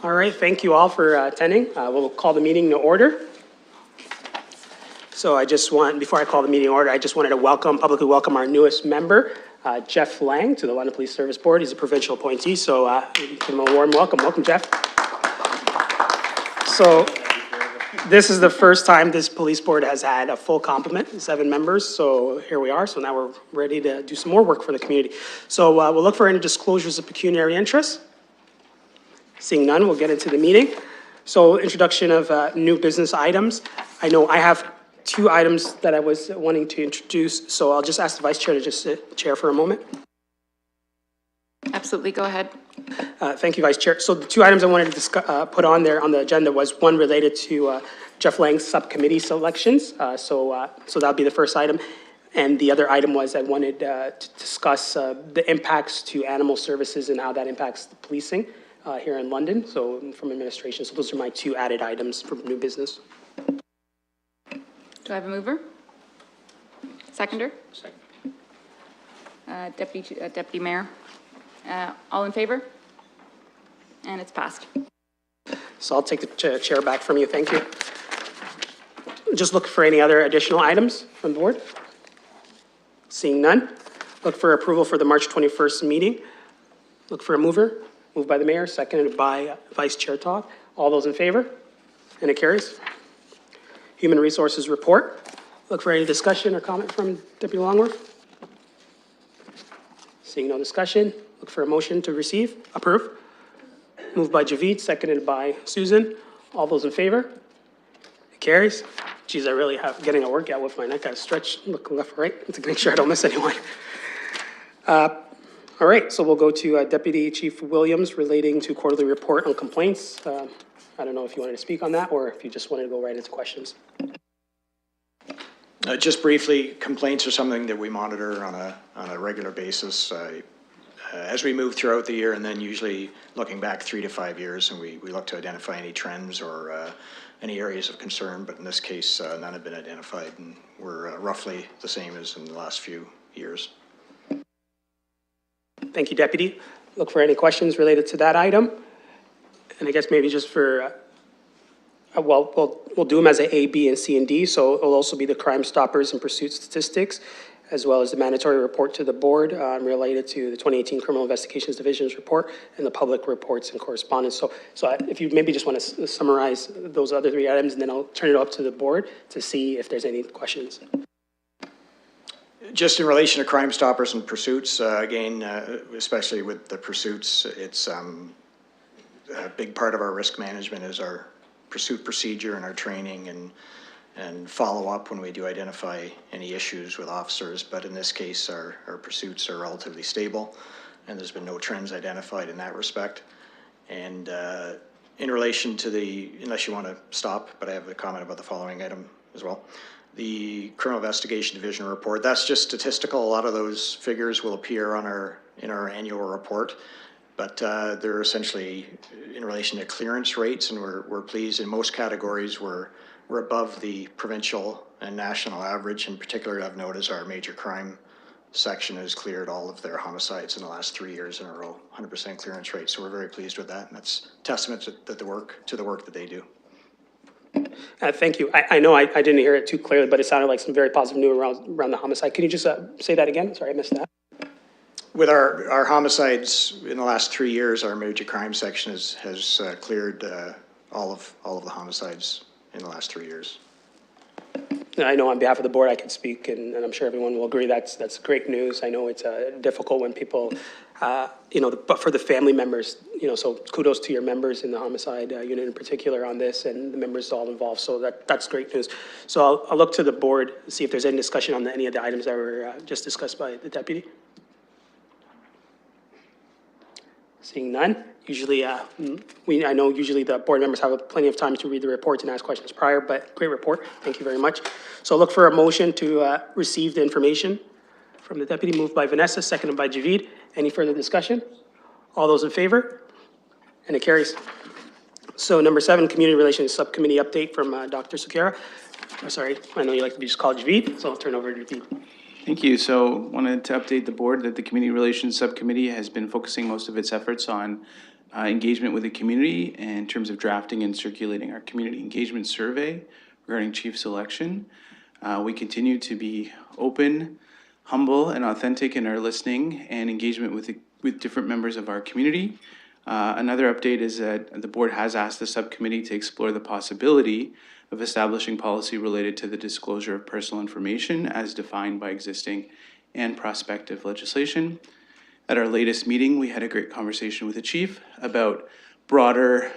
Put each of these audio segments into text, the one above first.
All right, thank you all for attending. We'll call the meeting to order. So before I call the meeting to order, I just wanted to publicly welcome our newest member, Jeff Lang, to the London Police Service Board. He's a provincial appointee, so give him a warm welcome. Welcome, Jeff. So this is the first time this police board has had a full complement, 7 members, so here we are. So now we're ready to do some more work for the community. So we'll look for any disclosures of pecuniary interest. Seeing none, we'll get into the meeting. So introduction of new business items. I know I have 2 items that I was wanting to introduce, so I'll just ask the Vice Chair to just chair for a moment. Absolutely, go ahead. Thank you, Vice Chair. So the 2 items I wanted to put on there on the agenda was one related to Jeff Lang's subcommittee selections. So that'll be the first item. And the other item was I wanted to discuss the impacts to animal services and how that impacts the policing here in London, so from administration. So those are my 2 added items for new business. Do I have a mover? Seconder? Second. Deputy Mayor? All in favor? And it's passed. So I'll take the chair back from you. Thank you. Just look for any other additional items from the board. Seeing none, look for approval for the March 21st meeting. Look for a mover. Moved by the mayor, seconded by Vice Chair Todd. All those in favor? And it carries. Human Resources Report. Look for any discussion or comment from Deputy Longworth. Seeing no discussion, look for a motion to approve. Moved by Javid, seconded by Susan. All those in favor? It carries. Geez, I really have getting a workout with my neck. I stretch, look left, right, to make sure I don't miss anyone. All right, so we'll go to Deputy Chief Williams relating to quarterly report on complaints. I don't know if you wanted to speak on that or if you just wanted to go right into questions. Just briefly, complaints are something that we monitor on a regular basis as we move throughout the year, and then usually looking back 3 to 5 years, and we look to identify any trends or any areas of concern. But in this case, none have been identified, and we're roughly the same as in the last few years. Thank you, Deputy. Look for any questions related to that item. And I guess maybe just for, we'll do them as A, B, and C, and D. So it'll also be the Crimestoppers and pursuit statistics, as well as the mandatory report to the board related to the 2018 Criminal Investigations Division's report and the public reports and correspondence. So if you maybe just want to summarize those other 3 items, and then I'll turn it up to the board to see if there's any questions. Just in relation to Crimestoppers and pursuits, again, especially with the pursuits, it's a big part of our risk management is our pursuit procedure and our training and follow up when we do identify any issues with officers. But in this case, our pursuits are relatively stable, and there's been no trends identified in that respect. And in relation to unless you want to stop, but I have a comment about the following item as well. The Criminal Investigation Division report, that's just statistical. A lot of those figures will appear in our annual report, but they're essentially in relation to clearance rates, and we're pleased in most categories we're above the provincial and national average. In particular, I've noticed our major crime section has cleared all of their homicides in the last 3 years in a row, 100% clearance rate. So we're very pleased with that, and that's testament to the work that they do. Thank you. I know I didn't hear it too clearly, but it sounded like some very positive news around the homicide. Can you just say that again? Sorry, I missed that. With our homicides in the last 3 years, our major crime section has cleared all of the homicides in the last 3 years. I know on behalf of the board I can speak, and I'm sure everyone will agree that's great news. I know it's difficult when people, but for the family members, so kudos to your members in the homicide unit in particular on this, and the members all involved. So that's great news. So I'll look to the board to see if there's any discussion on any of the items that were just discussed by the deputy. Seeing none. Usually, I know usually the board members have plenty of time to read the reports and ask questions prior, but great report. Thank you very much. So look for a motion to receive the information from the deputy. Moved by Vanessa, seconded by Javid. Any further discussion? All those in favor? And it carries. So number 7, Community Relations Subcommittee update from Dr. Sukera. Sorry, I know you like to be just called Javid, so I'll turn over to Javid. Thank you. So wanted to update the board that the Community Relations Subcommittee has been focusing most of its efforts on engagement with the community in terms of drafting and circulating our community engagement survey regarding chief selection. We continue to be open, humble, and authentic in our listening and engagement with different members of our community. Another update is that the board has asked the subcommittee to explore the possibility of establishing policy related to the disclosure of personal information as defined by existing and prospective legislation. At our latest meeting, we had a great conversation with the chief about broader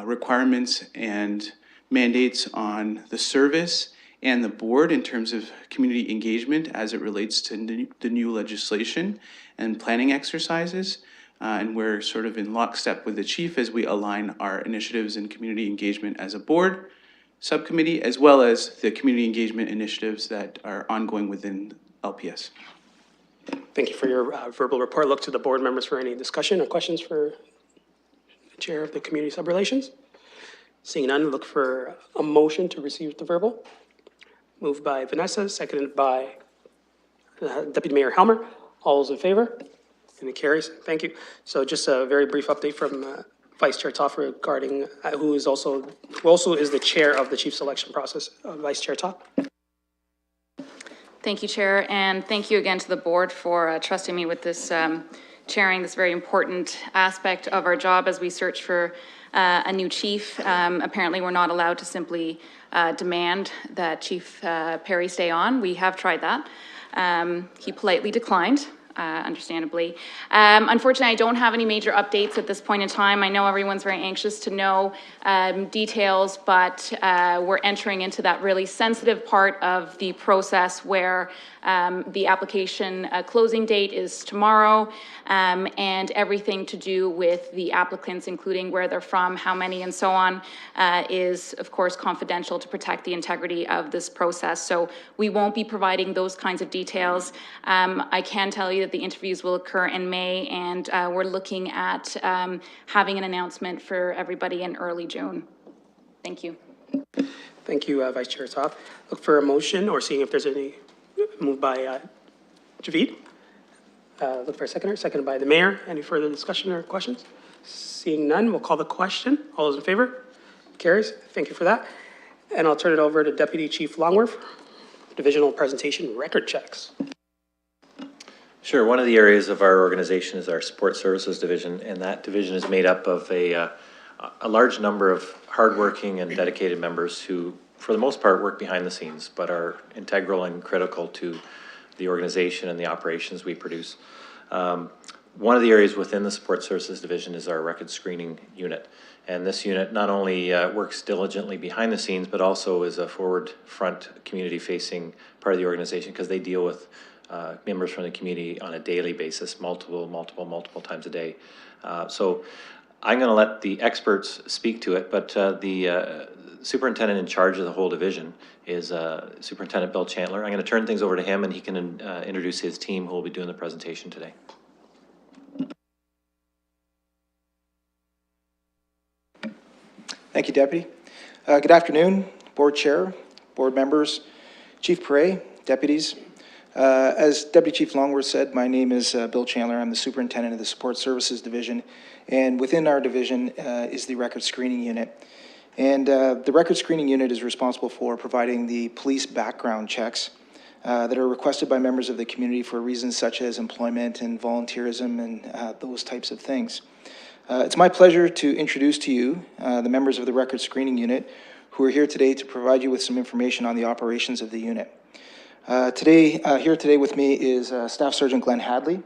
requirements and mandates on the service and the board in terms of community engagement as it relates to the new legislation and planning exercises. And we're sort of in lockstep with the chief as we align our initiatives in community engagement as a board, subcommittee, as well as the community engagement initiatives that are ongoing within LPS. Thank you for your verbal report. Look to the board members for any discussion or questions for the Chair of the Community Sub-Relations. Seeing none, look for a motion to receive the verbal. Moved by Vanessa, seconded by Deputy Mayor Helmer. All those in favor? And it carries. Thank you. So just a very brief update from Vice Chair Toff regarding who also is the chair of the chief selection process. Vice Chair Toff. Thank you, Chair, and thank you again to the board for trusting me with this, chairing this very important aspect of our job as we search for a new chief. Apparently, we're not allowed to simply demand that Chief Perry stay on. We have tried that. He politely declined. Understandably. Unfortunately, I don't have any major updates at this point in time. I know everyone's very anxious to know details, but we're entering into that really sensitive part of the process where the application closing date is tomorrow, and everything to do with the applicants, including where they're from, how many, and so on, is, of course, confidential to protect the integrity of this process. So we won't be providing those kinds of details. I can tell you that the interviews will occur in May, and we're looking at having an announcement for everybody in early June. Thank you. Thank you, Vice Chair Toff. Look for a motion or seeing if there's any moved by Javid. Look for a seconder, seconded by the mayor. Any further discussion or questions? Seeing none, we'll call the question. All those in favor? Carries. Thank you for that. And I'll turn it over to Deputy Chief Longworth, divisional presentation, record checks. Sure. One of the areas of our organization is our support services division, and that division is made up of a large number of hardworking and dedicated members who, for the most part, work behind the scenes, but are integral and critical to the organization and the operations we produce. One of the areas within the support services division is our record screening unit. And this unit not only works diligently behind the scenes, but also is a forward front community facing part of the organization, because they deal with members from the community on a daily basis, multiple times a day. So I'm going to let the experts speak to it, but the superintendent in charge of the whole division is Superintendent Bill Chandler. I'm going to turn things over to him, and he can introduce his team who will be doing the presentation today. Thank you, Deputy. Good afternoon, Board Chair, Board members, Chief Perret, deputies. As Deputy Chief Longworth said, my name is Bill Chandler. I'm the Superintendent of the Support Services Division, and within our division is the Record Screening Unit. And the Record Screening Unit is responsible for providing the police background checks that are requested by members of the community for reasons such as employment and volunteerism and those types of things. It's my pleasure to introduce to you the members of the Record Screening Unit who are here today to provide you with some information on the operations of the unit. Here today with me is Staff Sergeant Glenn Hadley,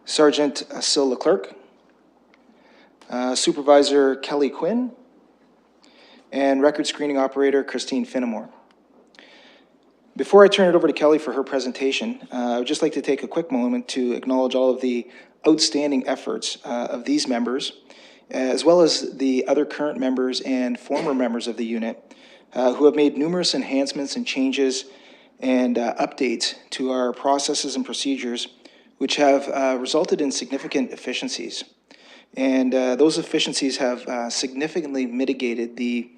Sergeant Syl Leclerc, Supervisor Kelly Quinn, and Record Screening Operator Christine Finnemore. Before I turn it over to Kelly for her presentation, I would just like to take a quick moment to acknowledge all of the outstanding efforts of these members, as well as the other current members and former members of the unit who have made numerous enhancements and changes and updates to our processes and procedures, which have resulted in significant efficiencies. And those efficiencies have significantly mitigated the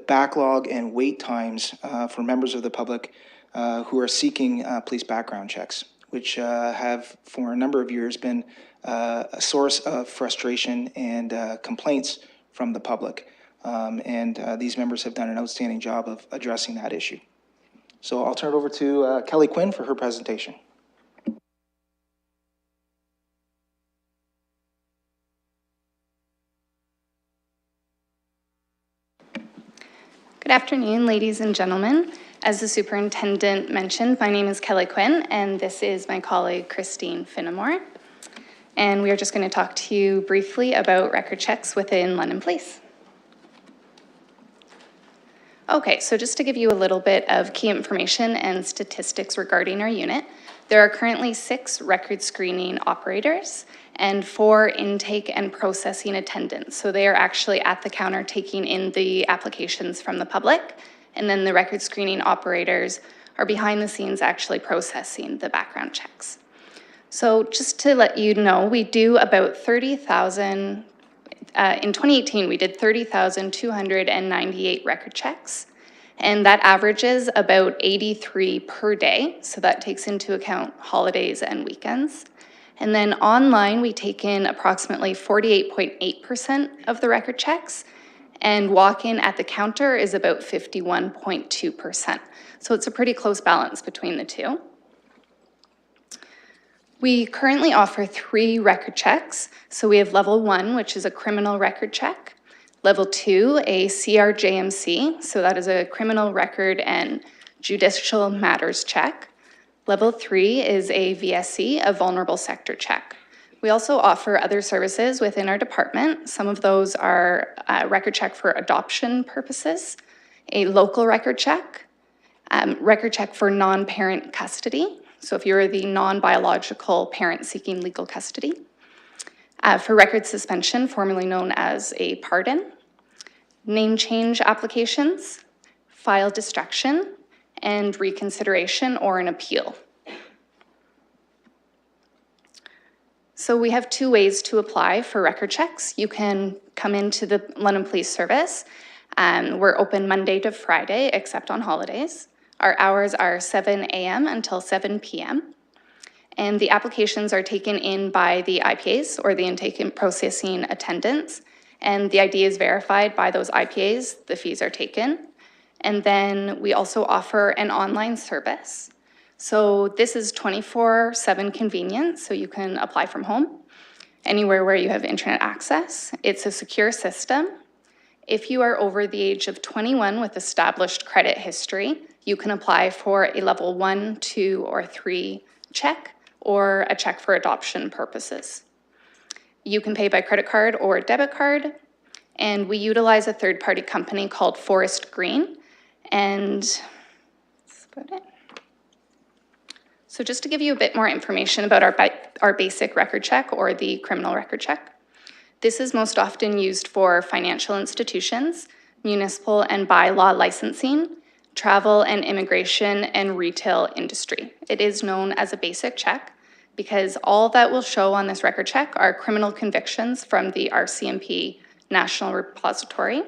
backlog and wait times for members of the public who are seeking police background checks. which have for a number of years been a source of frustration and complaints from the public. These members have done an outstanding job of addressing that issue. So I'll turn it over to Kelly Quinn for her presentation. Good afternoon, ladies and gentlemen. As the superintendent mentioned, my name is Kelly Quinn, and this is my colleague, Christine Finnemore. And we are just going to talk to you briefly about record checks within London Police. Okay, so just to give you a little bit of key information and statistics regarding our unit, there are currently 6 record screening operators and 4 intake and processing attendants. So they are actually at the counter taking in the applications from the public, and then the record screening operators are behind the scenes actually processing the background checks. So just to let you know, we do about 30,000, in 2018, we did 30,298 record checks, and that averages about 83 per day. So that takes into account holidays and weekends. And then online, we take in approximately 48.8% of the record checks, and walk-in at the counter is about 51.2%. So it's a pretty close balance between the two. We currently offer 3 record checks. So we have level 1, which is a criminal record check. Level 2, a CRJMC, so that is a criminal record and judicial matters check. Level 3 is a VSC, a vulnerable sector check. We also offer other services within our department. Some of those are a record check for adoption purposes, a local record check for non-parent custody. So if you're the non-biological parent seeking legal custody. For record suspension, formerly known as a pardon, name change applications, file destruction, and reconsideration or an appeal. So we have 2 ways to apply for record checks. You can come into the London Police Service. We're open Monday to Friday, except on holidays. Our hours are 7 a.m. until 7 p.m. And the applications are taken in by the IPAs, or the intake and processing attendants. And the ID is verified by those IPAs. The fees are taken. And then we also offer an online service. So this is 24/7 convenience, so you can apply from home, anywhere where you have internet access. It's a secure system. If you are over the age of 21 with established credit history, you can apply for a level 1, 2, or 3 check, or a check for adoption purposes. You can pay by credit card or debit card, and we utilize a third-party company called Forest Green, and that's about it. So just to give you a bit more information about our basic record check, or the criminal record check. This is most often used for financial institutions, municipal and bylaw licensing, travel and immigration, and retail industry. It is known as a basic check because all that will show on this record check are criminal convictions from the RCMP National Repository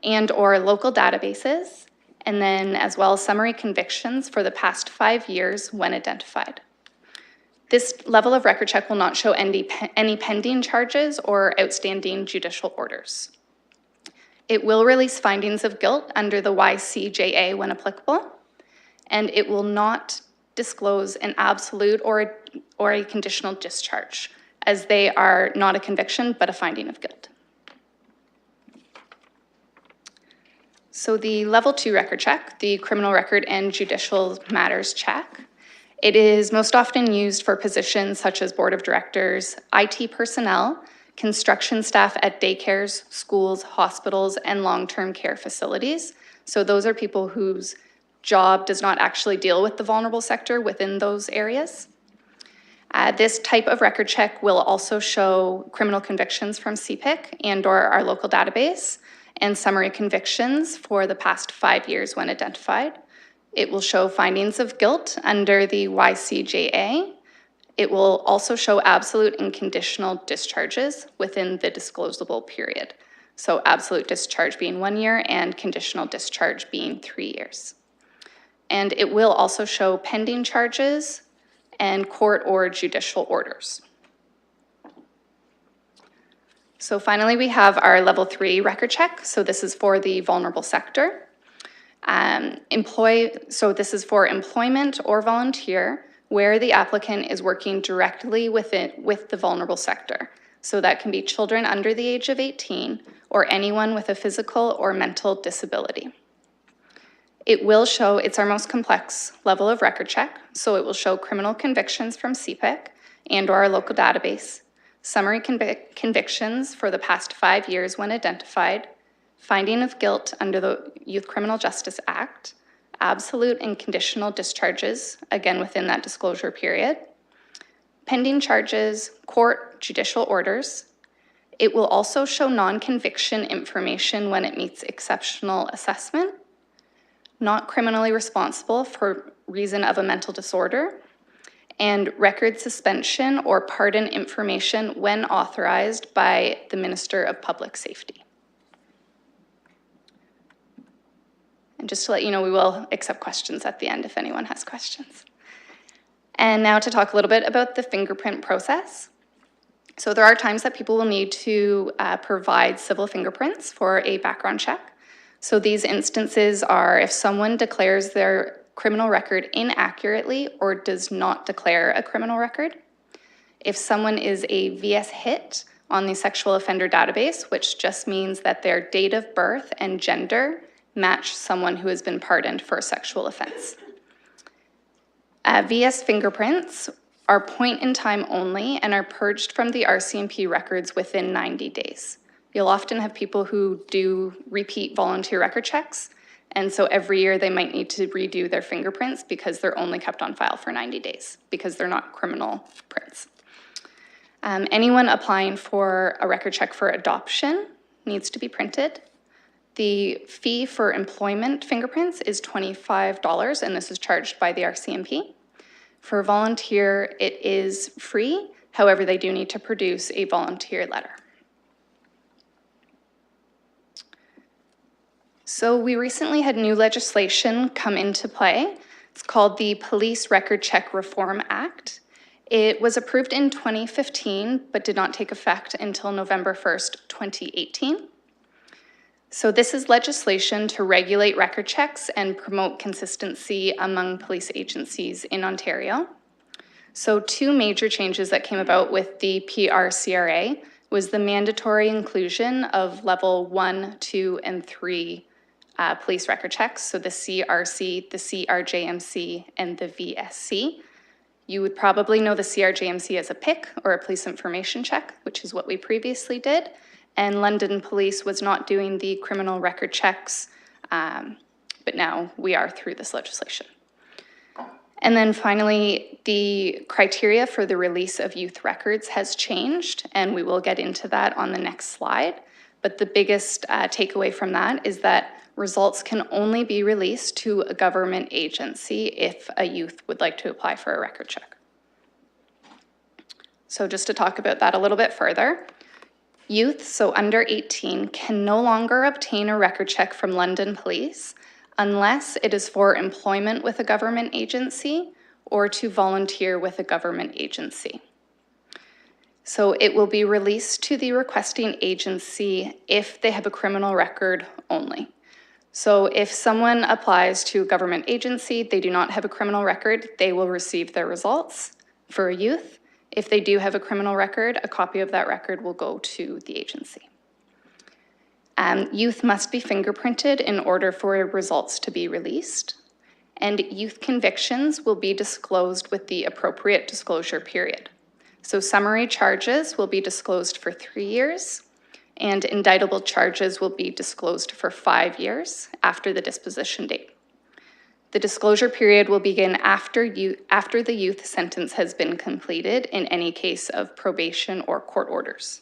and or local databases, and then as well summary convictions for the past 5 years when identified. This level of record check will not show any pending charges or outstanding judicial orders. It will release findings of guilt under the YCJA when applicable, and it will not disclose an absolute or a conditional discharge, as they are not a conviction but a finding of guilt. So the level 2 record check, the criminal record and judicial matters check, it is most often used for positions such as board of directors, IT personnel, construction staff at daycares, schools, hospitals, and long-term care facilities. So those are people whose job does not actually deal with the vulnerable sector within those areas. This type of record check will also show criminal convictions from CPIC and or our local database, and summary convictions for the past 5 years when identified. It will show findings of guilt under the YCJA. It will also show absolute and conditional discharges within the disclosable period. So absolute discharge being 1 year and conditional discharge being 3 years. And it will also show pending charges and court or judicial orders. So finally, we have our level 3 record check. So this is for the vulnerable sector. So this is for employment or volunteer where the applicant is working directly with the vulnerable sector. So that can be children under the age of 18 or anyone with a physical or mental disability. It will show, it's our most complex level of record check, so it will show criminal convictions from CPIC and or our local database, summary convictions for the past 5 years when identified, finding of guilt under the Youth Criminal Justice Act, absolute and conditional discharges, again within that disclosure period, pending charges, court, judicial orders. It will also show non-conviction information when it meets exceptional assessment, not criminally responsible for reason of a mental disorder, and record suspension or pardon information when authorized by the Minister of Public Safety. And just to let you know, we will accept questions at the end if anyone has questions. And now to talk a little bit about the fingerprint process. So there are times that people will need to provide civil fingerprints for a background check. So these instances are if someone declares their criminal record inaccurately or does not declare a criminal record, if someone is a VS hit on the sexual offender database, which just means that their date of birth and gender match someone who has been pardoned for a sexual offense. VS fingerprints are point in time only and are purged from the RCMP records within 90 days. You'll often have people who do repeat volunteer record checks, and so every year they might need to redo their fingerprints because they're only kept on file for 90 days because they're not criminal prints. Anyone applying for a record check for adoption needs to be printed. The fee for employment fingerprints is $25, and this is charged by the RCMP. For volunteer, it is free. However, they do need to produce a volunteer letter. So we recently had new legislation come into play. It's called the Police Record Check Reform Act. It was approved in 2015, but did not take effect until November 1st, 2018. So this is legislation to regulate record checks and promote consistency among police agencies in Ontario. So two major changes that came about with the PRCRA was the mandatory inclusion of level 1, 2, and 3 police record checks, so the CRC, the CRJMC, and the VSC. You would probably know the CRJMC as a PIC, or a police information check, which is what we previously did. And London Police was not doing the criminal record checks, but now we are through this legislation. And then finally, the criteria for the release of youth records has changed, and we will get into that on the next slide. But the biggest takeaway from that is that results can only be released to a government agency if a youth would like to apply for a record check. So just to talk about that a little bit further, youth, so under 18, can no longer obtain a record check from London Police unless it is for employment with a government agency or to volunteer with a government agency. So it will be released to the requesting agency if they have a criminal record only. So if someone applies to a government agency, they do not have a criminal record, they will receive their results. For a youth, if they do have a criminal record, a copy of that record will go to the agency. Youth must be fingerprinted in order for results to be released, and youth convictions will be disclosed with the appropriate disclosure period. So summary charges will be disclosed for 3 years, and indictable charges will be disclosed for 5 years after the disposition date. The disclosure period will begin after the youth sentence has been completed in any case of probation or court orders.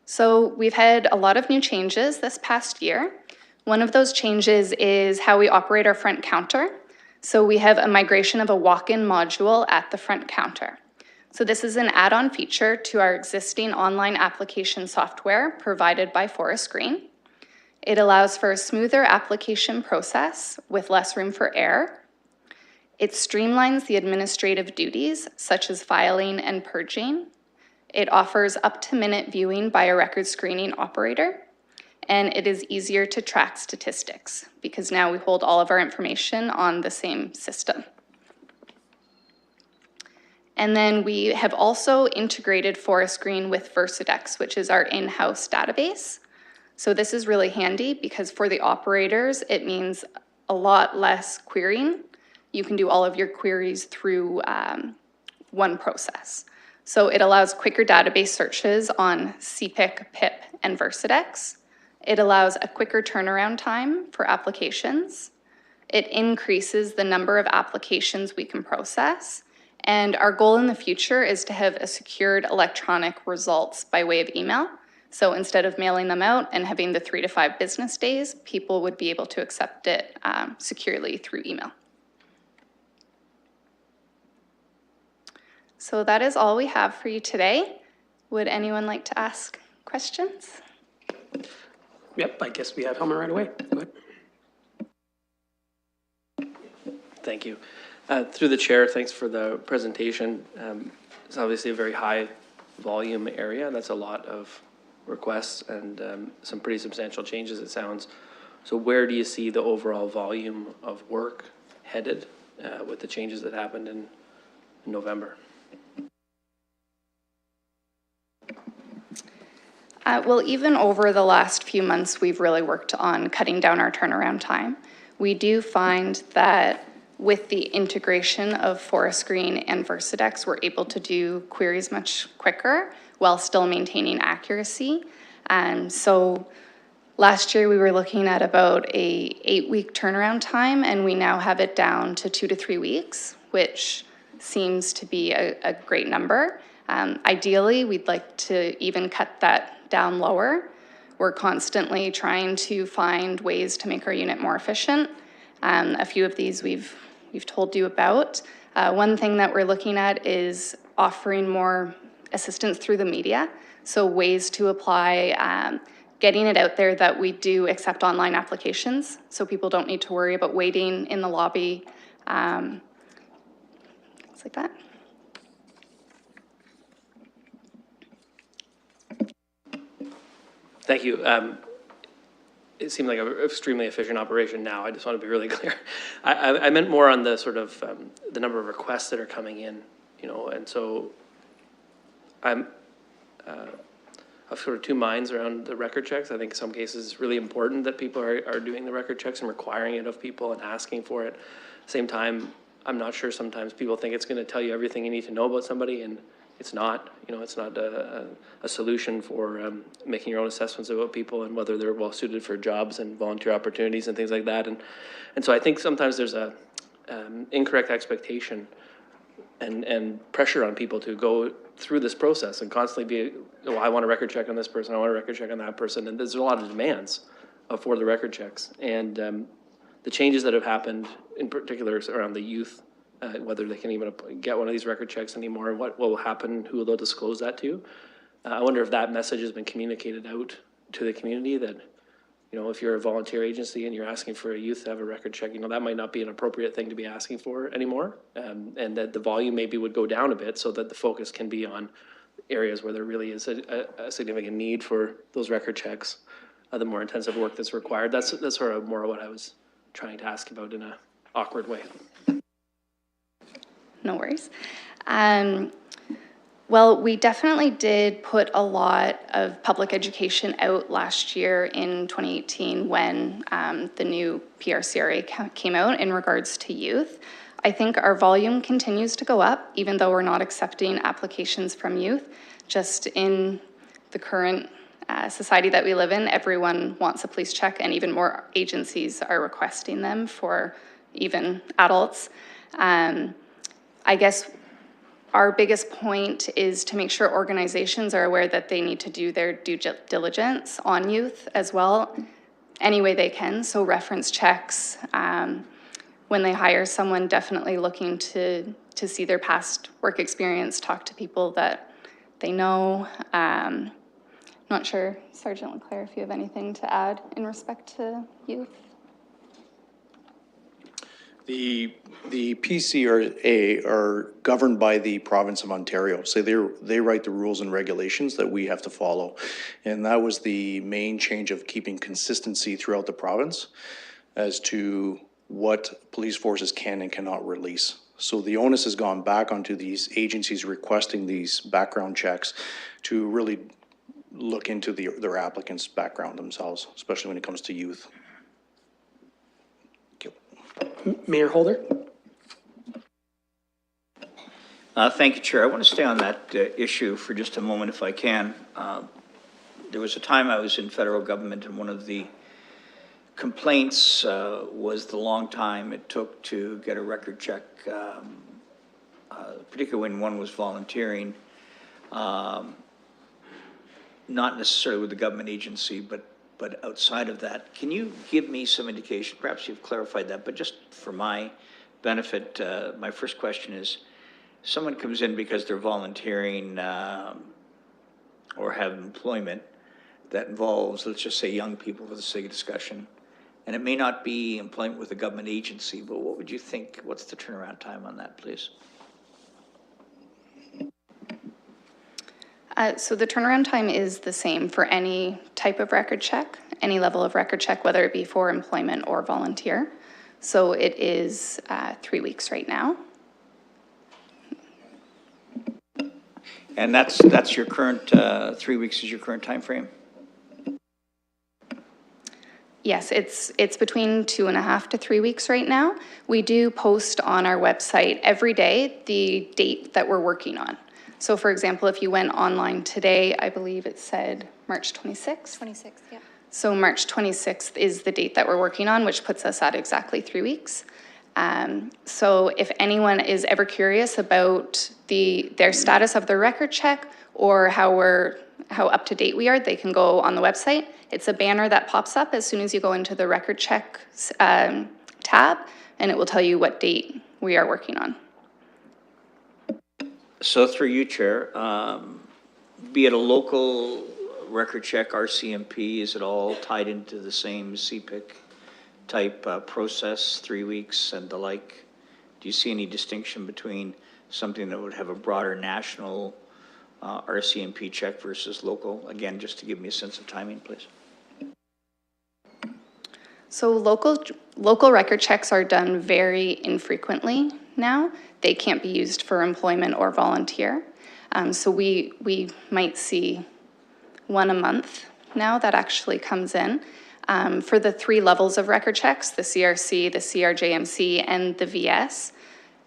So we've had a lot of new changes this past year. One of those changes is how we operate our front counter. So we have a migration of a walk-in module at the front counter. So this is an add-on feature to our existing online application software provided by Forest Green. It allows for a smoother application process with less room for error. It streamlines the administrative duties, such as filing and purging. It offers up-to-minute viewing by a record screening operator, and it is easier to track statistics because now we hold all of our information on the same system. And then we have also integrated ForestGreen with Versadex, which is our in-house database. So this is really handy because for the operators, it means a lot less querying. You can do all of your queries through one process. So it allows quicker database searches on CPIC, PIP, and Versadex. It allows a quicker turnaround time for applications. It increases the number of applications we can process. And our goal in the future is to have a secured electronic results by way of email. So instead of mailing them out and having the 3 to 5 business days, people would be able to accept it securely through email. So that is all we have for you today. Would anyone like to ask questions? Yep, I guess we have Helmer right away. Go ahead. Thank you. Through the chair, thanks for the presentation. It's obviously a very high volume area. That's a lot of requests and some pretty substantial changes, it sounds. So where do you see the overall volume of work headed with the changes that happened in November? Well, even over the last few months, we've really worked on cutting down our turnaround time. We do find that with the integration of ForestGreen and Versadex, we're able to do queries much quicker while still maintaining accuracy. So last year we were looking at about a 8-week turnaround time, and we now have it down to 2 to 3 weeks, which seems to be a great number. Ideally, we'd like to even cut that down lower. We're constantly trying to find ways to make our unit more efficient. A few of these we've told you about. One thing that we're looking at is offering more assistance through the media. So ways to apply, getting it out there that we do accept online applications, so people don't need to worry about waiting in the lobby, things like that. Thank you. It seemed like an extremely efficient operation now. I just want to be really clear. I meant more on the sort of the number of requests that are coming in, you know, and so I'm of sort of two minds around the record checks. I think in some cases it's really important that people are doing the record checks and requiring it of people and asking for it. Same time, I'm not sure sometimes people think it's going to tell you everything you need to know about somebody, and it's not. You know, it's not a solution for making your own assessments about people and whether they're well suited for jobs and volunteer opportunities and things like that. And so I think sometimes there's a incorrect expectation and pressure on people to go through this process and constantly be, oh, I want a record check on this person, I want a record check on that person, and there's a lot of demands for the record checks. And the changes that have happened, in particular around the youth, whether they can even get one of these record checks anymore, and what will happen, who will they disclose that to. I wonder if that message has been communicated out to the community that, you know, if you're a volunteer agency and you're asking for a youth to have a record check, you know, that might not be an appropriate thing to be asking for anymore. And that the volume maybe would go down a bit so that the focus can be on areas where there really is a significant need for those record checks, the more intensive work that's required. That's sort of more what I was trying to ask about in an awkward way. No worries. Well, we definitely did put a lot of public education out last year in 2018 when the new PRCRA came out in regards to youth. I think our volume continues to go up, even though we're not accepting applications from youth. Just in the current society that we live in, everyone wants a police check, and even more agencies are requesting them for even adults. I guess our biggest point is to make sure organizations are aware that they need to do their due diligence on youth as well, any way they can. So reference checks, when they hire someone, definitely looking to see their past work experience, talk to people that they know. Not sure, Sergeant Leclerc, if you have anything to add in respect to youth? The PCRA are governed by the province of Ontario, so they write the rules and regulations that we have to follow. And that was the main change of keeping consistency throughout the province as to what police forces can and cannot release. So the onus has gone back onto these agencies requesting these background checks to really look into their applicants' background themselves, especially when it comes to youth. Mayor Holder? Thank you, Chair. I want to stay on that issue for just a moment if I can. There was a time I was in federal government, and one of the complaints was the long time it took to get a record check, particularly when one was volunteering, not necessarily with the government agency, but outside of that. Can you give me some indication, perhaps you've clarified that, but just for my benefit, my first question is, someone comes in because they're volunteering or have employment that involves, let's just say, young people for the sake of discussion, and it may not be employment with a government agency, but what would you think, what's the turnaround time on that, please? So the turnaround time is the same for any type of record check, any level of record check, whether it be for employment or volunteer. So it is 3 weeks right now. And that's your current, 3 weeks is your current time frame? Yes, it's between 2.5 to 3 weeks right now. We do post on our website every day the date that we're working on. So for example, if you went online today, I believe it said March 26th. 26th, yeah. So March 26th is the date that we're working on, which puts us at exactly 3 weeks. So if anyone is ever curious about their status of their record check or how up to date we are, they can go on the website. It's a banner that pops up as soon as you go into the record check tab, and it will tell you what date we are working on. So through you, Chair, be it a local record check, RCMP, is it all tied into the same CPIC type process, 3 weeks and the like? Do you see any distinction between something that would have a broader national RCMP check versus local? Again, just to give me a sense of timing, please. So local record checks are done very infrequently now. They can't be used for employment or volunteer. So we might see one a month now that actually comes in. For the 3 levels of record checks, the CRC, the CRJMC, and the VS,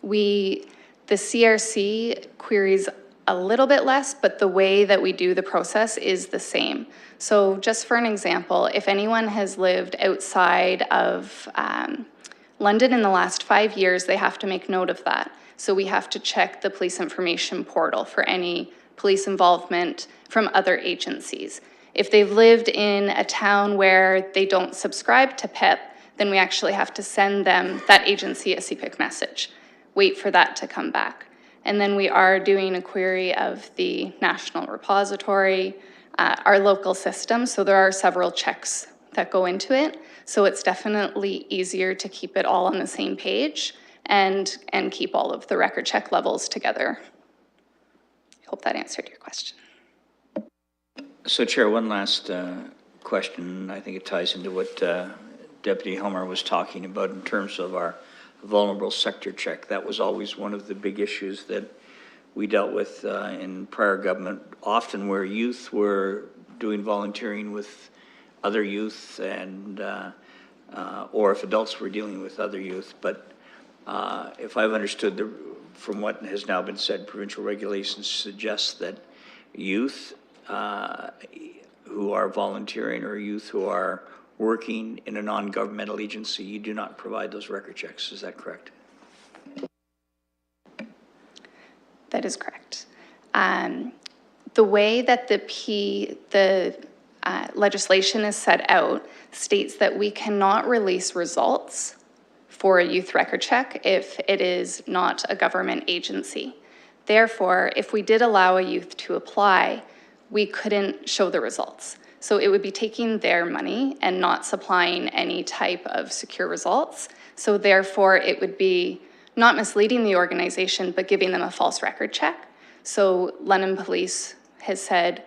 the CRC queries a little bit less, but the way that we do the process is the same. So just for an example, if anyone has lived outside of London in the last 5 years, they have to make note of that. So we have to check the police information portal for any police involvement from other agencies. If they've lived in a town where they don't subscribe to PIP, then we actually have to send them, that agency, a CPIC message. Wait for that to come back. And then we are doing a query of the national repository, our local system, so there are several checks that go into it. So it's definitely easier to keep it all on the same page and keep all of the record check levels together. I hope that answered your question. So, Chair, one last question. I think it ties into what Deputy Helmer was talking about in terms of our vulnerable sector check. That was always one of the big issues that we dealt with in prior government, often where youth were doing volunteering with other youth and or if adults were dealing with other youth. But if I've understood from what has now been said, provincial regulations suggest that youth who are volunteering or youth who are working in a non-governmental agency, you do not provide those record checks. Is that correct? That is correct. The way that the legislation is set out states that we cannot release results for a youth record check if it is not a government agency. Therefore, if we did allow a youth to apply, we couldn't show the results. So it would be taking their money and not supplying any type of secure results. So therefore, it would be not misleading the organization, but giving them a false record check. So London Police has said,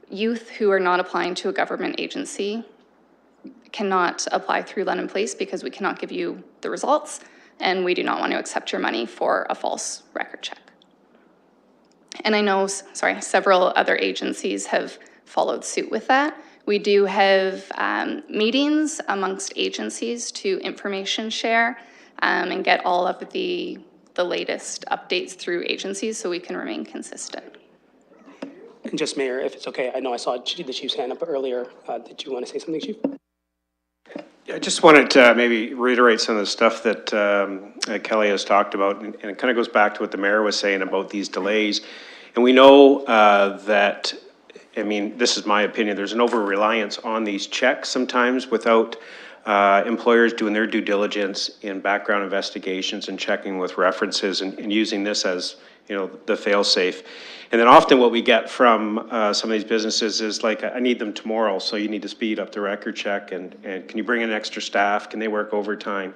youth who are not applying to a government agency cannot apply through London Police because we cannot give you the results, and we do not want to accept your money for a false record check. And I know, several other agencies have followed suit with that. We do have meetings amongst agencies to information share and get all of the latest updates through agencies so we can remain consistent. And just, Mayor, if it's okay, I know I saw the Chief's hand up earlier. Did you want to say something, Chief? I just wanted to maybe reiterate some of the stuff that Kelly has talked about, and it kind of goes back to what the mayor was saying about these delays. And we know that, I mean, this is my opinion, there's an over-reliance on these checks sometimes without employers doing their due diligence in background investigations and checking with references and using this as, you know, the fail-safe. And then often what we get from some of these businesses is like, I need them tomorrow, so you need to speed up the record check, and can you bring in extra staff? Can they work overtime?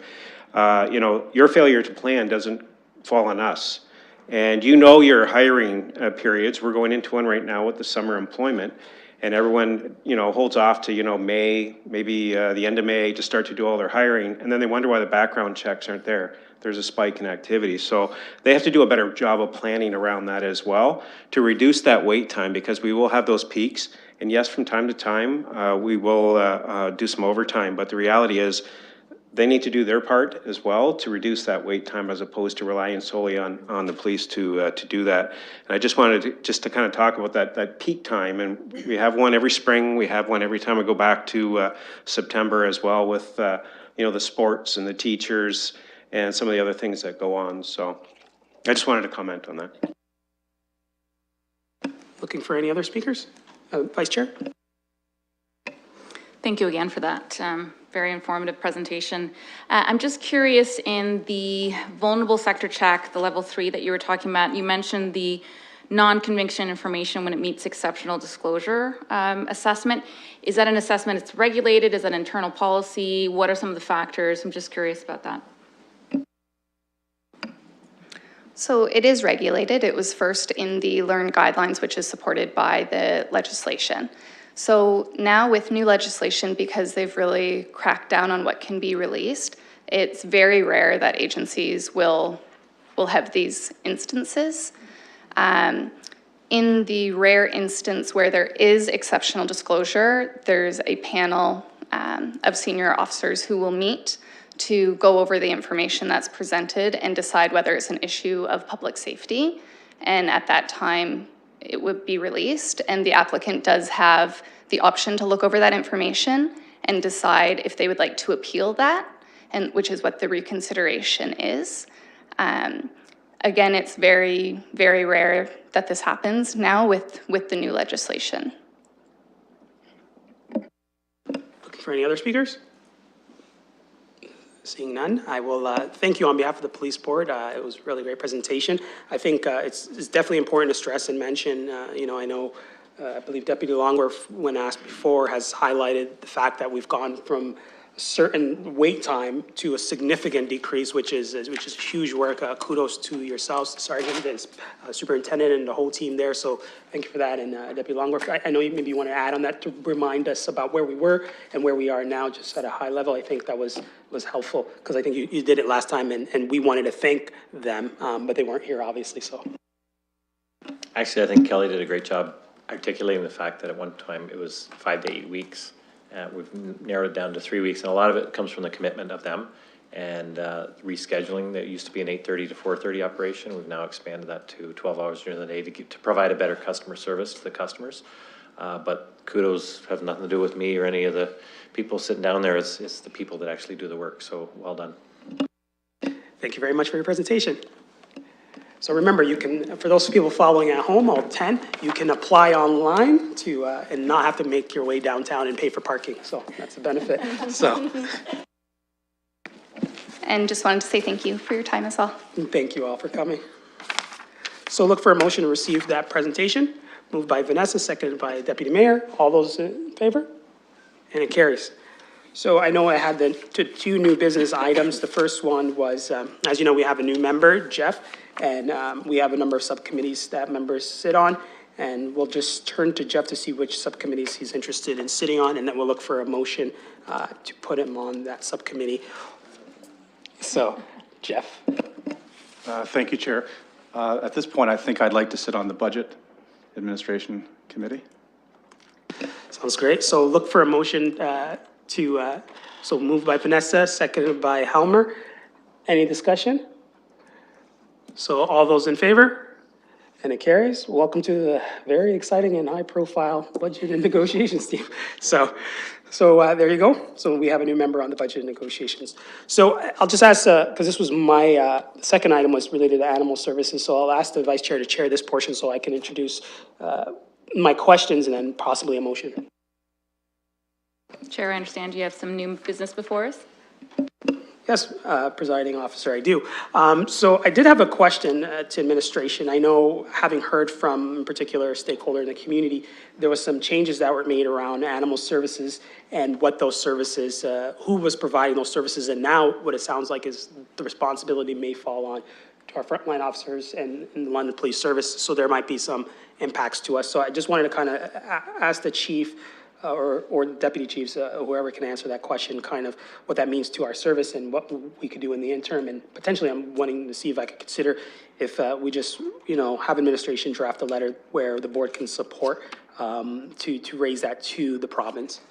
You know, your failure to plan doesn't fall on us. And you know your hiring periods. We're going into one right now with the summer employment, and everyone, you know, holds off to, you know, May, maybe the end of May to start to do all their hiring, and then they wonder why the background checks aren't there. There's a spike in activity. So they have to do a better job of planning around that as well to reduce that wait time, because we will have those peaks. And yes, from time to time, we will do some overtime, but the reality is they need to do their part as well to reduce that wait time, as opposed to relying solely on the police to do that. And I just wanted to kind of talk about that peak time. And we have one every spring. We have one every time we go back to September as well, with you know, the sports and the teachers and some of the other things that go on. So I just wanted to comment on that. Looking for any other speakers? Vice Chair? Thank you again for that very informative presentation. I'm just curious, in the vulnerable sector check, the level 3 that you were talking about, you mentioned the non-conviction information when it meets exceptional disclosure assessment. Is that an assessment that's regulated? Is that internal policy? What are some of the factors? I'm just curious about that. So it is regulated. It was first in the LEARN guidelines, which is supported by the legislation. So now with new legislation, because they've really cracked down on what can be released, it's very rare that agencies will have these instances. In the rare instance where there is exceptional disclosure, there's a panel of senior officers who will meet to go over the information that's presented and decide whether it's an issue of public safety. And at that time, it would be released, and the applicant does have the option to look over that information and decide if they would like to appeal that, and which is what the reconsideration is. Again, it's very, very rare that this happens now with the new legislation. Looking for any other speakers? Seeing none, I will thank you on behalf of the police board. It was a really great presentation. I think it's definitely important to stress and mention, you know, I know, I believe Deputy Longworth, when asked before, has highlighted the fact that we've gone from a certain wait time to a significant decrease, which is huge work. Kudos to yourselves, Sergeant, and Superintendent, and the whole team there. So thank you for that. And Deputy Longworth, I know you maybe want to add on that to remind us about where we were and where we are now, just at a high level. I think that was helpful, because I think you did it last time, and we wanted to thank them, but they weren't here, obviously. So Actually, I think Kelly did a great job articulating the fact that at one time it was 5 to 8 weeks. We've narrowed it down to 3 weeks, and a lot of it comes from the commitment of them and rescheduling. That used to be an 8:30 to 4:30 operation. We've now expanded that to 12 hours during the day to provide a better customer service to the customers. But kudos have nothing to do with me or any of the people sitting down there. It's the people that actually do the work. So well done. thank you very much for your presentation. So remember, you can, for those people following at home, all 10, you can apply online to and not have to make your way downtown and pay for parking. So that's a benefit. So And just wanted to say thank you for your time as well. thank you all for coming. So look for a motion to receive that presentation. Moved by Vanessa, seconded by Deputy Mayor. All those in favor? And it carries. So I know I had the two new business items. The first one was, as you know, we have a new member, Jeff, and we have a number of subcommittees that members sit on. And we'll just turn to Jeff to see which subcommittees he's interested in sitting on, and then we'll look for a motion to put him on that subcommittee. So, Jeff. Thank you, Chair. At this point, I think I'd like to sit on the Budget Administration Committee. Sounds great. So look for a motion so moved by Vanessa, seconded by Helmer. Any discussion? So all those in favor? And it carries. Welcome to the very exciting and high-profile budget and negotiations team. So there you go. So we have a new member on the budget and negotiations. So I'll just ask, because this was my second item was related to animal services, so I'll ask the vice chair to chair this portion so I can introduce my questions and then possibly a motion. Chair, I understand you have some new business before us. Yes, presiding officer, I do. So I did have a question to administration. I know, having heard from a particular stakeholder in the community, there was some changes that were made around animal services and what those services, who was providing those services, and now what it sounds like is the responsibility may fall on to our frontline officers and the London Police Service, so there might be some impacts to us. So I just wanted to kind of ask the chief or deputy chiefs, whoever can answer that question, kind of what that means to our service and what we could do in the interim. And potentially I'm wanting to see if I could consider if we just, have administration draft a letter where the board can support to raise that to the province.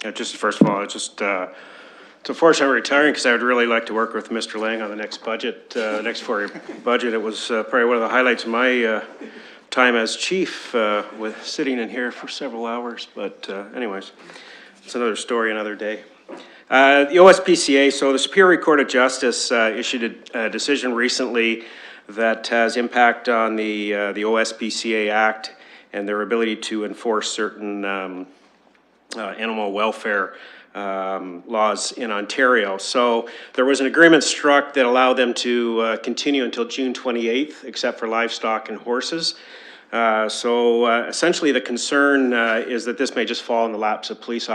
Yeah, just first of all, it's unfortunate I'm retiring because I would really like to work with Mr. Lang on the next budget, next 4-year budget. It was probably one of the highlights of my time as chief, with sitting in here for several hours, but anyways, it's another story, another day. The OSPCA, so the Superior Court of Justice issued a decision recently that has impact on the OSPCA Act and their ability to enforce certain animal welfare laws in Ontario. So there was an agreement struck that allowed them to continue until June 28th, except for livestock and horses. Essentially the concern is that this may just fall in the laps of police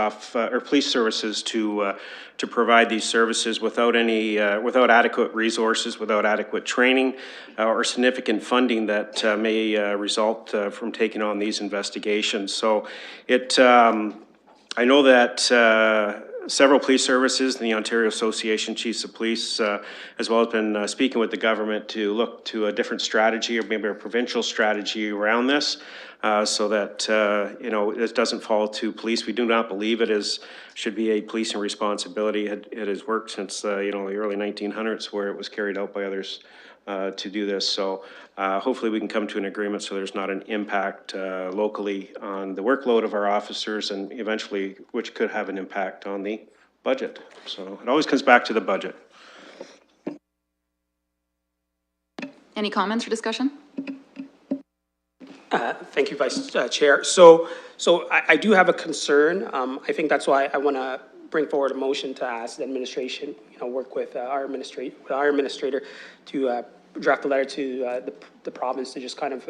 services to provide these services without without adequate resources, without adequate training, or significant funding that may result from taking on these investigations. So I know that several police services and the Ontario Association Chiefs of Police as well has been speaking with the government to look to a different strategy or maybe a provincial strategy around this so that, this doesn't fall to police. We do not believe should be a policing responsibility. It has worked since, the early 1900s where it was carried out by others to do this. So hopefully we can come to an agreement so there's not an impact locally on the workload of our officers and eventually which could have an impact on the budget. So it always comes back to the budget. Any comments or discussion? Thank you, Vice Chair. So I do have a concern. I think that's why I want to bring forward a motion to ask the administration, work with our administrator to draft a letter to the province to just kind of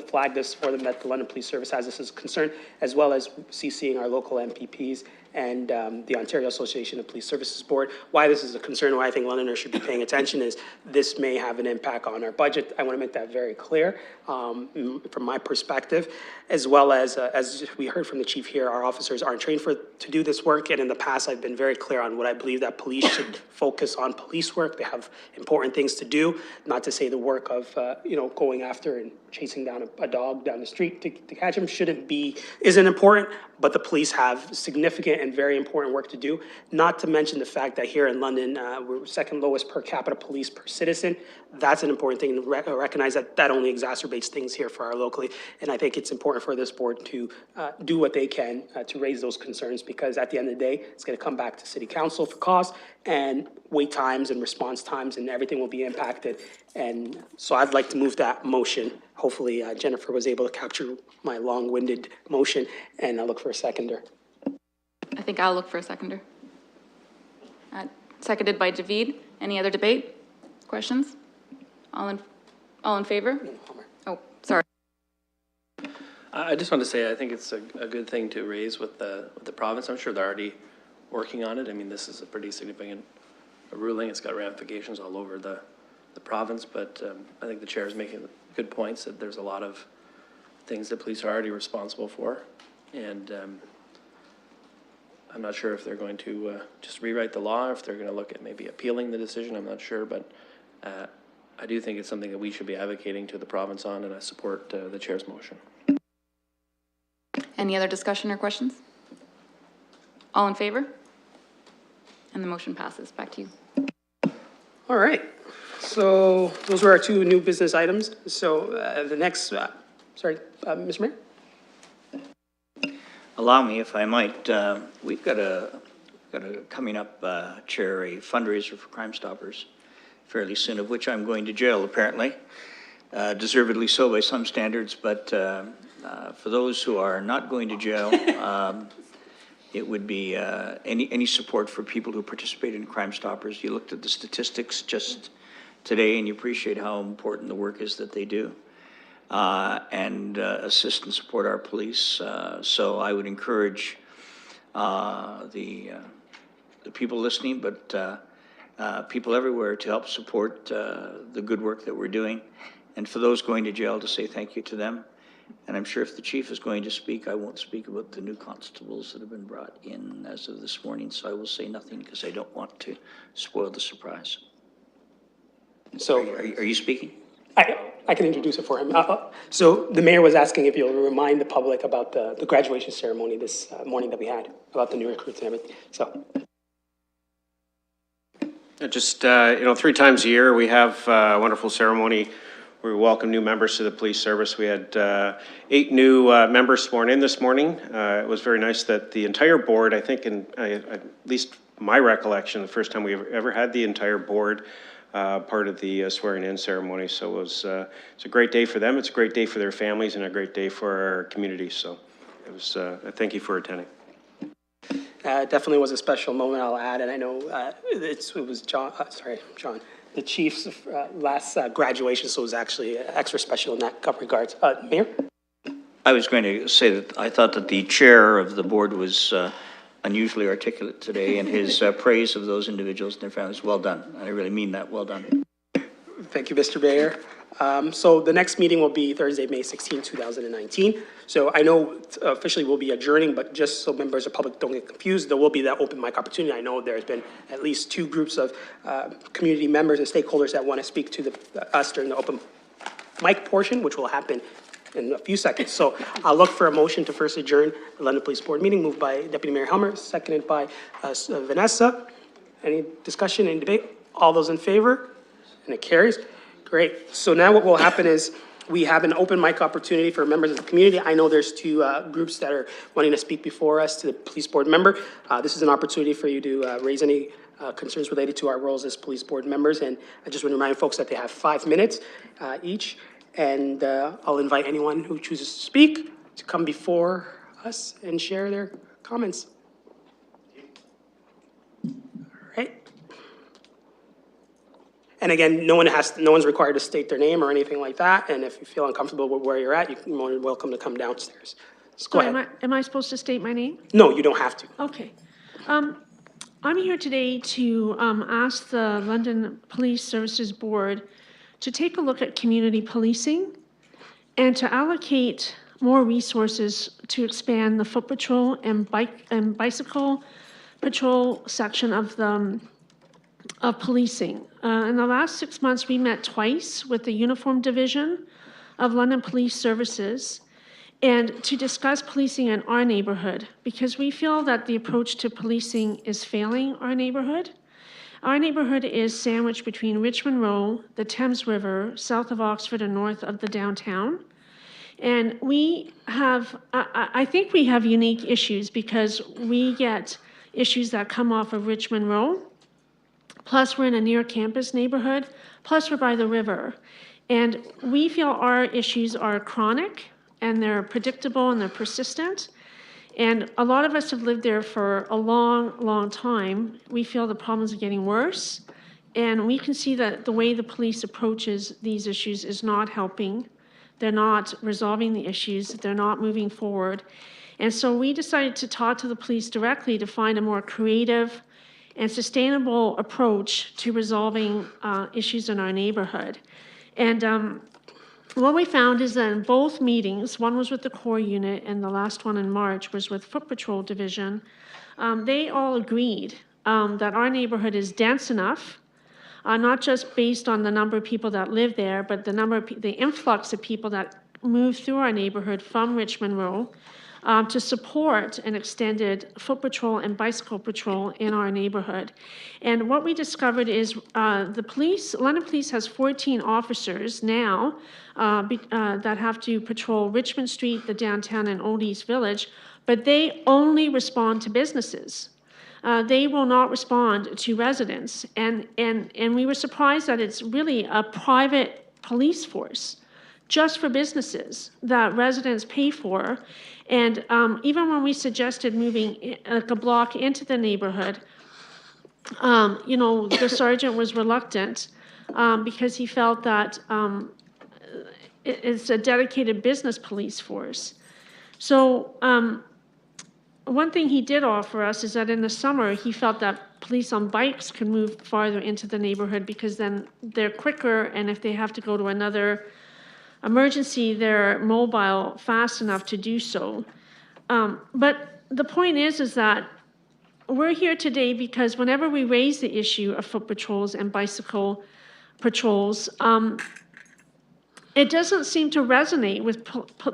flag this for them that the London Police Service has this as a concern, as well as CCing our local MPPs and the Ontario Association of Police Services Board. Why this is a concern, why I think Londoners should be paying attention is this may have an impact on our budget. I want to make that very clear from my perspective, as well as we heard from the chief here, our officers aren't trained to do this work. And in the past, I've been very clear on what I believe that police should focus on police work. They have important things to do, not to say the work of, going after and chasing down a dog down the street to catch him isn't important, but the police have significant and very important work to do. Not to mention the fact that here in London, we're second lowest per capita police per citizen. That's an important thing to recognize that only exacerbates things here for our locally. And I think it's important for this board to do what they can to raise those concerns, because at the end of the day, it's going to come back to City Council for cost and wait times and response times, and everything will be impacted. And so I'd like to move that motion. Hopefully Jennifer was able to capture my long-winded motion, and I'll look for a seconder. I think I'll look for a seconder. Seconded by David. Any other debate? Questions? All in favor? Oh, sorry. I just want to say, I think it's a good thing to raise with the province. I'm sure they're already working on it. I mean, this is a pretty significant ruling. It's got ramifications all over the province, but I think the chair is making good points that there's a lot of things that police are already responsible for. And I'm not sure if they're going to just rewrite the law, or if they're going to look at maybe appealing the decision. I'm not sure, but I do think it's something that we should be advocating to the province on, and I support the chair's motion. Any other discussion or questions? All in favor? And the motion passes. Back to you. All right. So those were our two new business items. So the next, sorry, Mr. Mayor? Allow me, if I might, we've got a coming up, Chair, a fundraiser for Crimestoppers fairly soon, of which I'm going to jail, apparently. Deservedly so by some standards, but for those who are not going to jail, it would be any support for people who participate in Crimestoppers. You looked at the statistics just today, and you appreciate how important the work is that they do, and assist and support our police. So I would encourage the people listening, but people everywhere to help support the good work that we're doing. And for those going to jail, to say thank you to them. And I'm sure if the chief is going to speak, I won't speak about the new constables that have been brought in as of this morning, so I will say nothing because I don't want to spoil the surprise. So Are you speaking? I can introduce it for him. So the mayor was asking if you'll remind the public about the graduation ceremony this morning that we had, about the new recruits and everything. So. Just, 3 times a year, we have a wonderful ceremony where we welcome new members to the police service. We had 8 new members sworn in this morning. It was very nice that the entire board, I think, at least my recollection, the first time we've ever had the entire board part of the swearing in ceremony. So it's a great day for them. It's a great day for their families and a great day for our community. So it was, thank you for attending. Definitely was a special moment, I'll add, and I know it was John, the chief's last graduation, so it was actually extra special in that regards. Mayor? I was going to say that I thought that the chair of the board was unusually articulate today in his praise of those individuals and their families. Well done. I really mean that. Well done. Thank you, Mr. Mayor. So the next meeting will be Thursday, May 16, 2019. So I know officially we'll be adjourning, but just so members of the public don't get confused, there will be that open mic opportunity. I know there's been at least 2 groups of community members and stakeholders that want to speak to us during the open mic portion, which will happen in a few seconds. So I'll look for a motion to first adjourn the London Police Board meeting, moved by Deputy Mayor Helmer, seconded by Vanessa. Any discussion, any debate? All those in favor? And it carries. Great. So now what will happen is we have an open mic opportunity for members of the community. I know there's 2 groups that are wanting to speak before us to the police board member. This is an opportunity for you to raise any concerns related to our roles as police board members. And I just want to remind folks that they have 5 minutes each. And I'll invite anyone who chooses to speak to come before us and share their comments. All right. And again, no one's required to state their name or anything like that. And if you feel uncomfortable with where you're at, you're more than welcome to come downstairs. So go ahead. Am I supposed to state my name? No, you don't have to. Okay. I'm here today to ask the London Police Services Board to take a look at community policing and to allocate more resources to expand the foot patrol and bicycle patrol section of policing. In the last 6 months, we met twice with the Uniform Division of London Police Services and to discuss policing in our neighborhood, because we feel that the approach to policing is failing our neighborhood. Our neighborhood is sandwiched between Richmond Row, the Thames River, south of Oxford and north of the downtown. And we have, I think we have unique issues because we get issues that come off of Richmond Row, plus we're in a near campus neighborhood, plus we're by the river. And we feel our issues are chronic and they're predictable and they're persistent. And a lot of us have lived there for a long, long time. We feel the problems are getting worse. And we can see that the way the police approaches these issues is not helping they're not resolving the issues, they're not moving forward. And so we decided to talk to the police directly to find a more creative and sustainable approach to resolving issues in our neighborhood. And what we found is that in both meetings, one was with the core unit and the last one in March was with Foot Patrol Division, they all agreed that our neighborhood is dense enough, not just based on the number of people that live there, but the influx of people that move through our neighborhood from Richmond Row, to support an extended foot patrol and bicycle patrol in our neighborhood. And what we discovered is London Police has 14 officers now that have to patrol Richmond Street, the downtown, and Old East Village, but they only respond to businesses. They will not respond to residents. And we were surprised that it's really a private police force just for businesses that residents pay for. And even when we suggested moving like a block into the neighborhood, the sergeant was reluctant because he felt that it's a dedicated business police force. So one thing he did offer us is that in the summer, he felt that police on bikes could move farther into the neighborhood because then they're quicker, and if they have to go to another emergency, they're mobile fast enough to do so. But the point is that we're here today because whenever we raise the issue of foot patrols and bicycle patrols, it doesn't seem to resonate with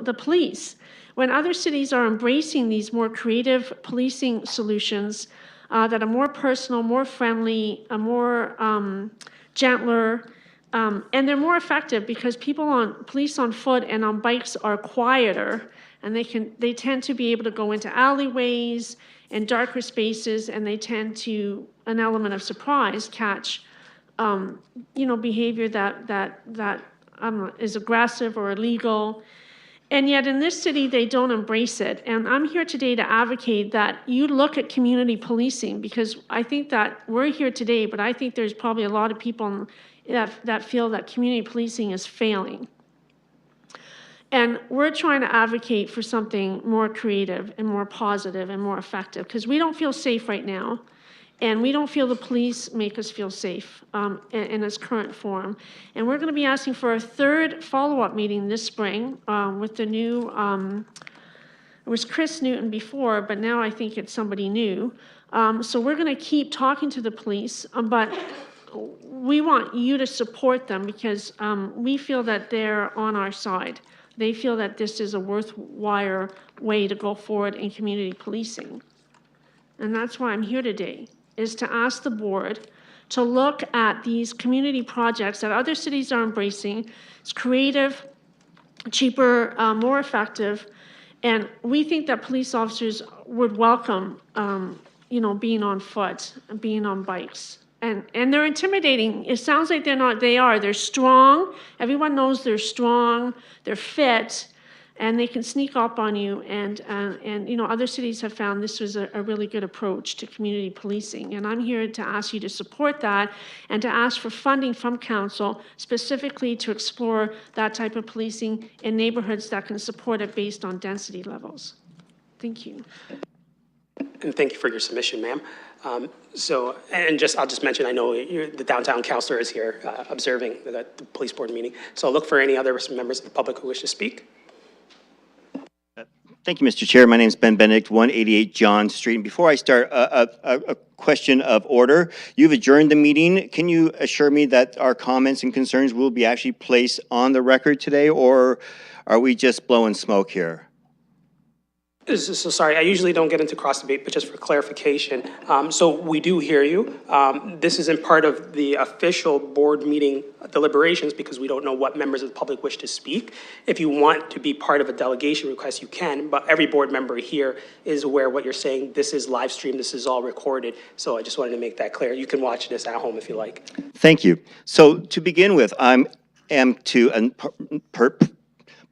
the police. When other cities are embracing these more creative policing solutions that are more personal, more friendly, more gentler, and they're more effective because police on foot and on bikes are quieter, and they tend to be able to go into alleyways and darker spaces, and they tend to, an element of surprise, catch behavior that is aggressive or illegal. And yet in this city, they don't embrace it. And I'm here today to advocate that you look at community policing, because I think that we're here today, but I think there's probably a lot of people that feel that community policing is failing. And we're trying to advocate for something more creative and more positive and more effective, because we don't feel safe right now. And we don't feel the police make us feel safe in its current form. And we're going to be asking for a third follow-up meeting this spring with the new, it was Chris Newton before, but now I think it's somebody new. So we're going to keep talking to the police, but we want you to support them because we feel that they're on our side. They feel that this is a worthwhile way to go forward in community policing. And that's why I'm here today, is to ask the board to look at these community projects that other cities are embracing. It's creative, cheaper, more effective, and we think that police officers would welcome, being on foot, being on bikes. And they're intimidating. It sounds like they're not. They are. They're strong. Everyone knows they're strong. They're fit. And they can sneak up on you, and other cities have found this was a really good approach to community policing. And I'm here to ask you to support that and to ask for funding from council specifically to explore that type of policing in neighborhoods that can support it based on density levels. Thank you. And thank you for your submission, ma'am. I'll just mention, I know the downtown councillor is here observing the police board meeting. So I'll look for any other members of the public who wish to speak. Thank you, Mr. Chair. My name is Ben Benedict, 188 John Street. And before I start, a question of order. You've adjourned the meeting. Can you assure me that our comments and concerns will be actually placed on the record today, or are we just blowing smoke here? So sorry, I usually don't get into cross debate, but just for clarification. So we do hear you. This isn't part of the official board meeting deliberations because we don't know what members of the public wish to speak. If you want to be part of a delegation request, you can, but every board member here is aware of what you're saying. This is live stream, this is all recorded. So I just wanted to make that clear. You can watch this at home if you like. Thank you. So to begin with,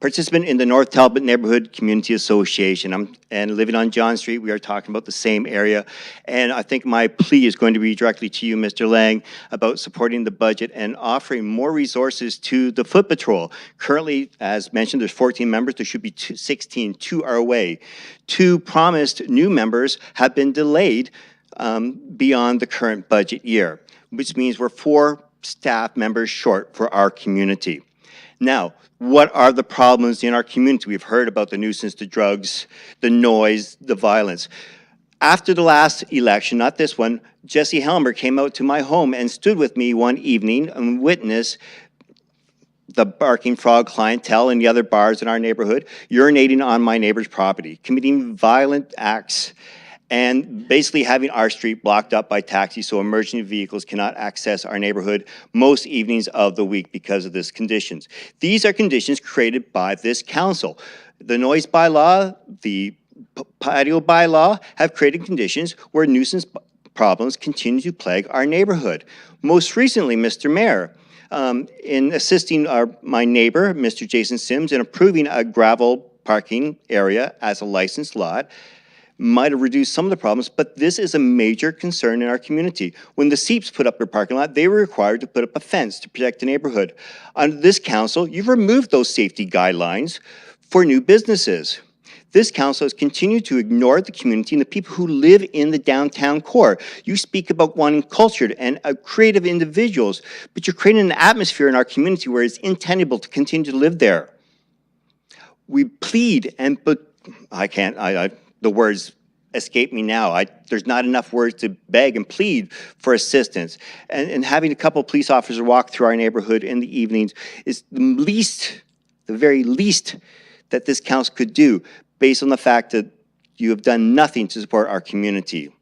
participant in the North Talbot Neighborhood Community Association. And living on John Street, we are talking about the same area. And I think my plea is going to be directly to you, Mr. Lang, about supporting the budget and offering more resources to the Foot Patrol. Currently, as mentioned, there's 14 members. There should be 16. 2 are away. 2 promised new members have been delayed beyond the current budget year, which means we're 4 staff members short for our community. Now, what are the problems in our community? We've heard about the nuisance, the drugs, the noise, the violence. After the last election, not this one, Jesse Helmer came out to my home and stood with me one evening and witnessed the Barking Frog clientele and the other bars in our neighborhood urinating on my neighbor's property, committing violent acts, and basically having our street blocked up by taxis so emergency vehicles cannot access our neighborhood most evenings of the week because of these conditions. These are conditions created by this council. The noise bylaw, the patio bylaw have created conditions where nuisance problems continue to plague our neighborhood. Most recently, Mr. Mayor, in assisting my neighbor, Mr. Jason Sims, in approving a gravel parking area as a licensed lot, might have reduced some of the problems, but this is a major concern in our community. When the Seeps put up their parking lot, they were required to put up a fence to protect the neighborhood. Under this council, you've removed those safety guidelines for new businesses. This council has continued to ignore the community and the people who live in the downtown core. You speak about wanting cultured and creative individuals, but you're creating an atmosphere in our community where it's untenable to continue to live there. We plead but the words escape me now. There's not enough words to beg and plead for assistance. And having a couple police officers walk through our neighborhood in the evenings is the very least that this council could do, based on the fact that you have done nothing to support our community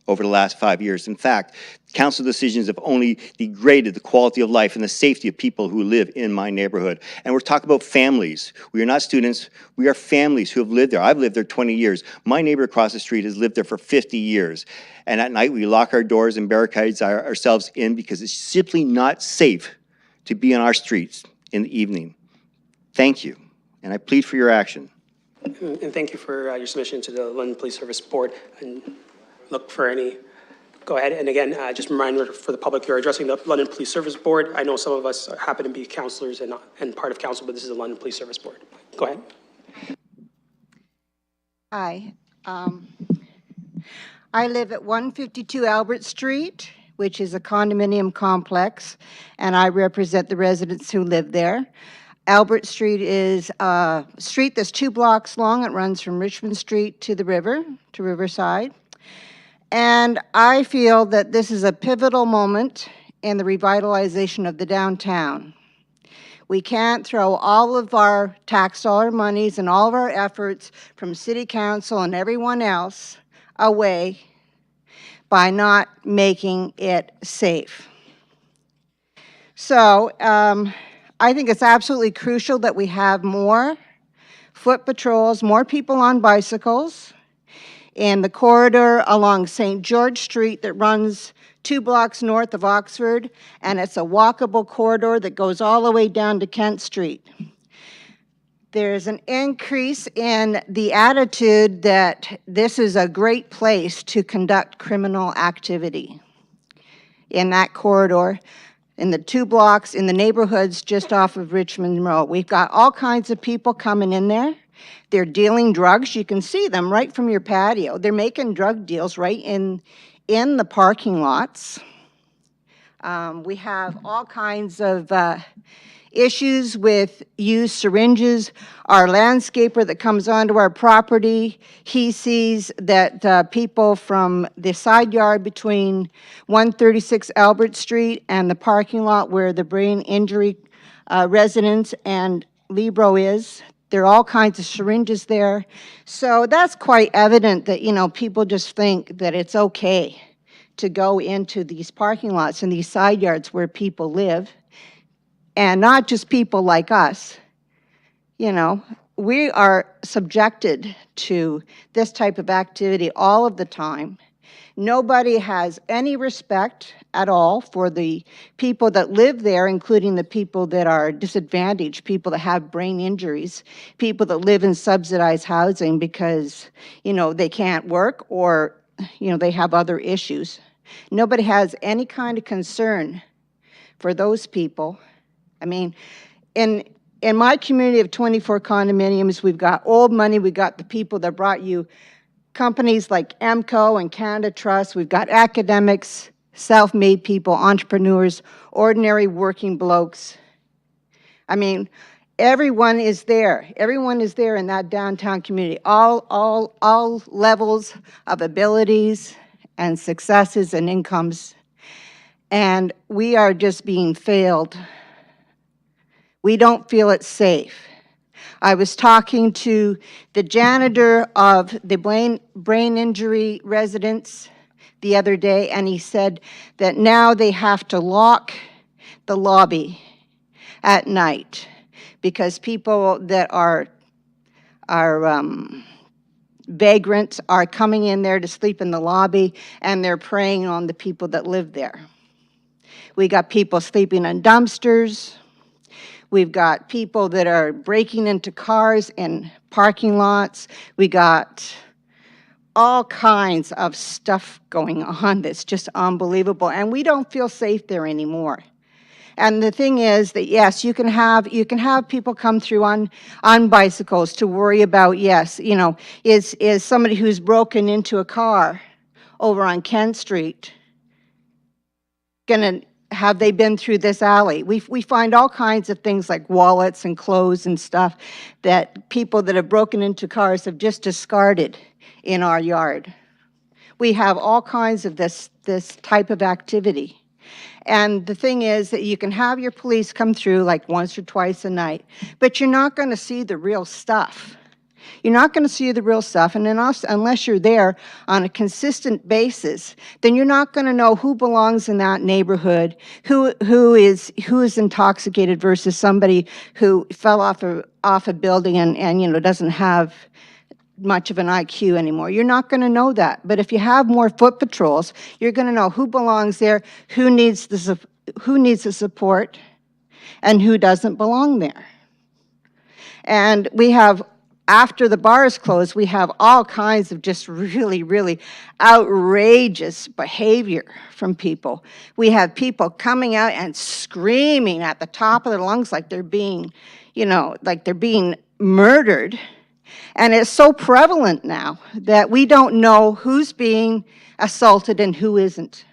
over the last 5 years. In fact, council decisions have only degraded the quality of life and the safety of people who live in my neighborhood. And we're talking about families. We are not students. We are families who have lived there. I've lived there 20 years. My neighbor across the street has lived there for 50 years. And at night, we lock our doors and barricades ourselves in because it's simply not safe to be on our streets in the evening. Thank you. And I plead for your action. And thank you for your submission to the London Police Service Board. And look for any, go ahead. And again, just a reminder for the public, you're addressing the London Police Service Board. I know some of us happen to be councillors and part of council, but this is the London Police Service Board. Go ahead. Hi. I live at 152 Albert Street, which is a condominium complex, and I represent the residents who live there. Albert Street is a street that's 2 blocks long. It runs from Richmond Street to the river, to Riverside. And I feel that this is a pivotal moment in the revitalization of the downtown. We can't throw all of our tax dollar monies and all of our efforts from City Council and everyone else away by not making it safe. So, I think it's absolutely crucial that we have more foot patrols, more people on bicycles in the corridor along St. George Street that runs 2 blocks north of Oxford, and it's a walkable corridor that goes all the way down to Kent Street. There's an increase in the attitude that this is a great place to conduct criminal activity in that corridor. In the 2 blocks, in the neighborhoods just off of Richmond Road. We've got all kinds of people coming in there. They're dealing drugs. You can see them right from your patio. They're making drug deals right in the parking lots. We have all kinds of issues with used syringes. Our landscaper that comes onto our property, he sees that people from the side yard between 136 Albert Street and the parking lot where the brain injury residence and Libro is, there are all kinds of syringes there. So that's quite evident that, you know, people just think that it's okay to go into these parking lots and these side yards where people live. And not just people like us. You know, we are subjected to this type of activity all of the time. Nobody has any respect at all for the people that live there, including the people that are disadvantaged, people that have brain injuries, people that live in subsidized housing because, you know, they can't work or, you know, they have other issues. Nobody has any kind of concern for those people. I mean, in my community of 24 condominiums, we've got old money, we've got the people that brought you companies like AMCO and Canada Trust, we've got academics, self-made people, entrepreneurs, ordinary working blokes. I mean, everyone is there. Everyone is there in that downtown community, all levels of abilities and successes and incomes. And we are just being failed. We don't feel it's safe. I was talking to the janitor of the brain injury residents the other day, and he said that now they have to lock the lobby at night because people that are vagrants are coming in there to sleep in the lobby, and they're preying on the people that live there. We got people sleeping on dumpsters. We've got people that are breaking into cars in parking lots. We got all kinds of stuff going on that's just unbelievable, and we don't feel safe there anymore. And the thing is that, yes, you can have people come through on bicycles to worry about, yes, you know, is somebody who's broken into a car over on Kent Street gonna, have they been through this alley? We find all kinds of things like wallets and clothes and stuff that people that have broken into cars have just discarded in our yard. We have all kinds of this type of activity. And the thing is that you can have your police come through like once or twice a night, but you're not going to see the real stuff. You're not going to see the real stuff, and then also, unless you're there on a consistent basis, then you're not going to know who belongs in that neighborhood, who is intoxicated versus somebody who fell off a building and you know doesn't have much of an IQ anymore. You're not going to know that. But if you have more foot patrols, you're going to know who belongs there, who needs the support, and who doesn't belong there. And we have, after the bars close, we have all kinds of just really, really outrageous behavior from people. We have people coming out and screaming at the top of their lungs like they're being, you know, like they're being murdered. And it's so prevalent now that we don't know who's being assaulted and who isn't.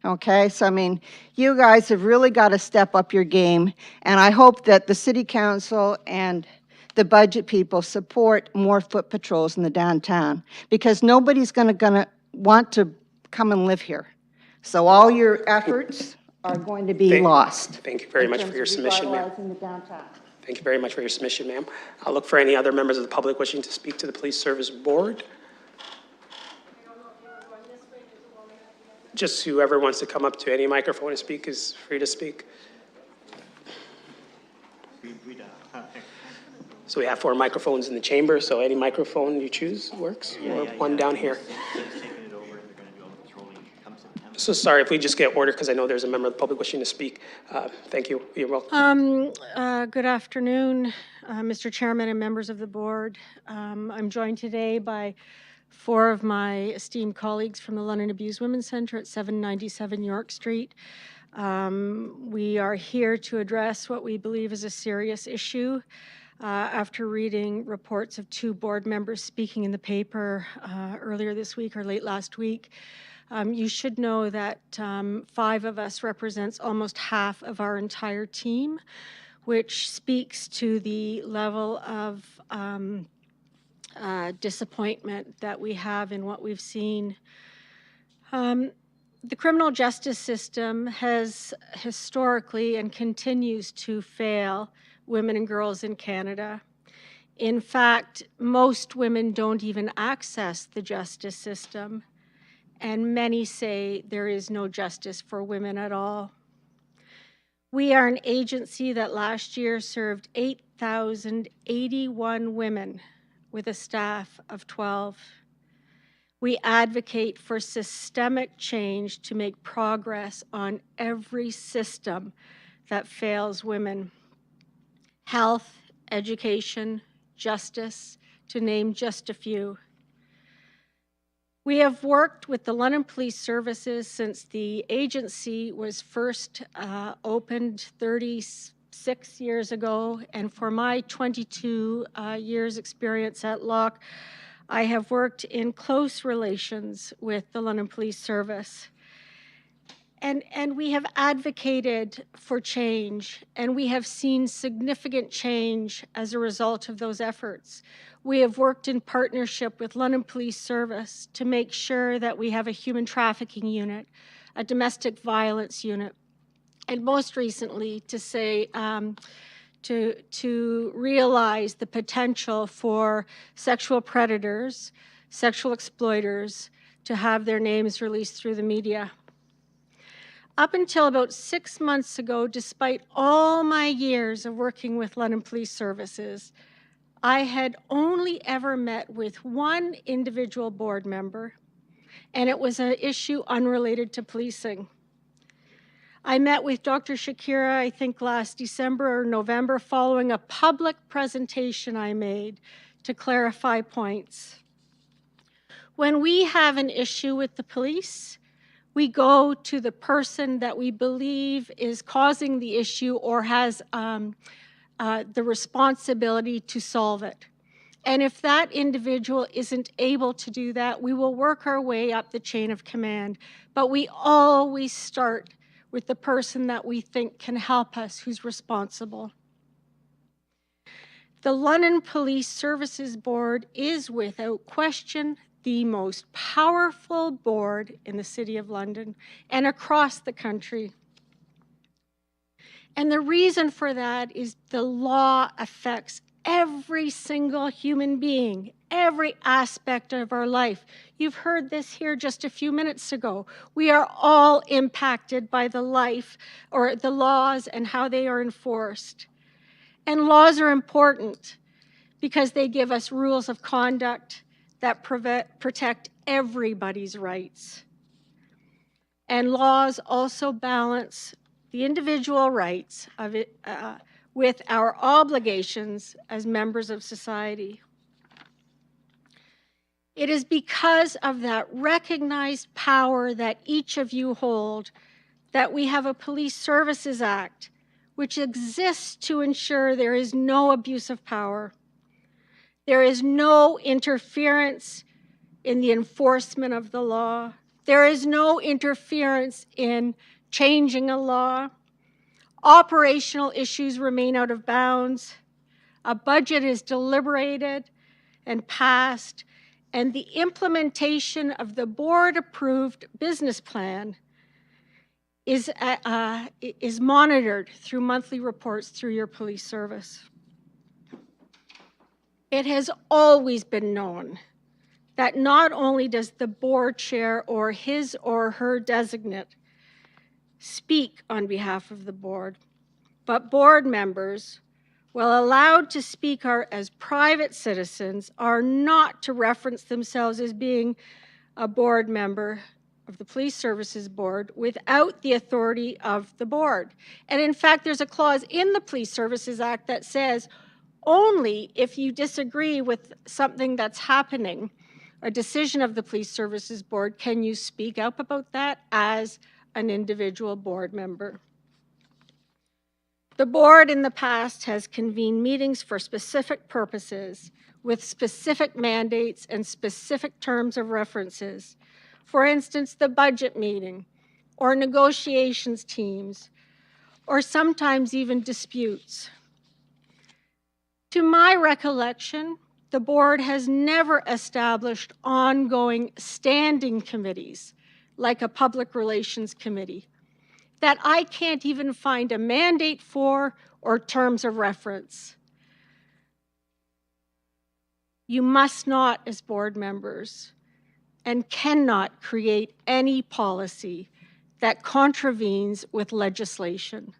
Okay, so I mean, you guys have really got to step up your game, and I hope that the City Council and the budget people support more foot patrols in the downtown, because nobody's going to want to come and live here. So all your efforts are going to be lost. Thank you very much for your submission, ma'am. Thank you very much for your submission, ma'am. I'll look for any other members of the public wishing to speak to the Police Service Board. Just whoever wants to come up to any microphone and speak is free to speak. So we have 4 microphones in the chamber, so any microphone you choose works, or one down here. So sorry if we just get order, because I know there's a member of the public wishing to speak. Thank you. You're welcome. Good afternoon, Mr. Chairman and members of the board. I'm joined today by 4 of my esteemed colleagues from the London Abused Women's Centre at 797 York Street. We are here to address what we believe is a serious issue. After reading reports of 2 board members speaking in the paper earlier this week or late last week, you should know that 5 of us represents almost half of our entire team, which speaks to the level of disappointment that we have in what we've seen. The criminal justice system has historically and continues to fail women and girls in Canada. In fact, most women don't even access the justice system, and many say there is no justice for women at all. We are an agency that last year served 8,081 women with a staff of 12. We advocate for systemic change to make progress on every system that fails women. Health, education, justice, to name just a few. We have worked with the London Police Services since the agency was first opened 36 years ago, and for my 22 years experience at LOC, I have worked in close relations with the London Police Service. And we have advocated for change, and we have seen significant change as a result of those efforts. We have worked in partnership with London Police Service to make sure that we have a human trafficking unit, a domestic violence unit, and most recently to say, to realize the potential for sexual predators, sexual exploiters, to have their names released through the media. Up until about 6 months ago, despite all my years of working with London Police Services, I had only ever met with one individual board member, and it was an issue unrelated to policing. I met with Dr. Shakira, I think last December or November, following a public presentation I made to clarify points. When we have an issue with the police, we go to the person that we believe is causing the issue or has the responsibility to solve it. And if that individual isn't able to do that, we will work our way up the chain of command. But we always start with the person that we think can help us, who's responsible. The London Police Services Board is without question the most powerful board in the City of London and across the country. And the reason for that is the law affects every single human being, every aspect of our life. You've heard this here just a few minutes ago. We are all impacted by the life or the laws and how they are enforced. And laws are important because they give us rules of conduct that protect everybody's rights. And laws also balance the individual rights of it, with our obligations as members of society. It is because of that recognized power that each of you hold that we have a Police Services Act, which exists to ensure there is no abuse of power. There is no interference in the enforcement of the law. There is no interference in changing a law. Operational issues remain out of bounds. A budget is deliberated and passed, and the implementation of the board-approved business plan is monitored through monthly reports through your police service. It has always been known that not only does the board chair or his or her designate speak on behalf of the board, but board members, while allowed to speak as private citizens, are not to reference themselves as being a board member of the Police Services Board without the authority of the board. And in fact, there's a clause in the Police Services Act that says only if you disagree with something that's happening, a decision of the Police Services Board, can you speak up about that as an individual board member. The board in the past has convened meetings for specific purposes with specific mandates and specific terms of references. For instance, the budget meeting, or negotiations teams, or sometimes even disputes. To my recollection, the board has never established ongoing standing committees like a public relations committee that I can't even find a mandate for or terms of reference. You must not, as board members, and cannot create any policy that contravenes with legislation.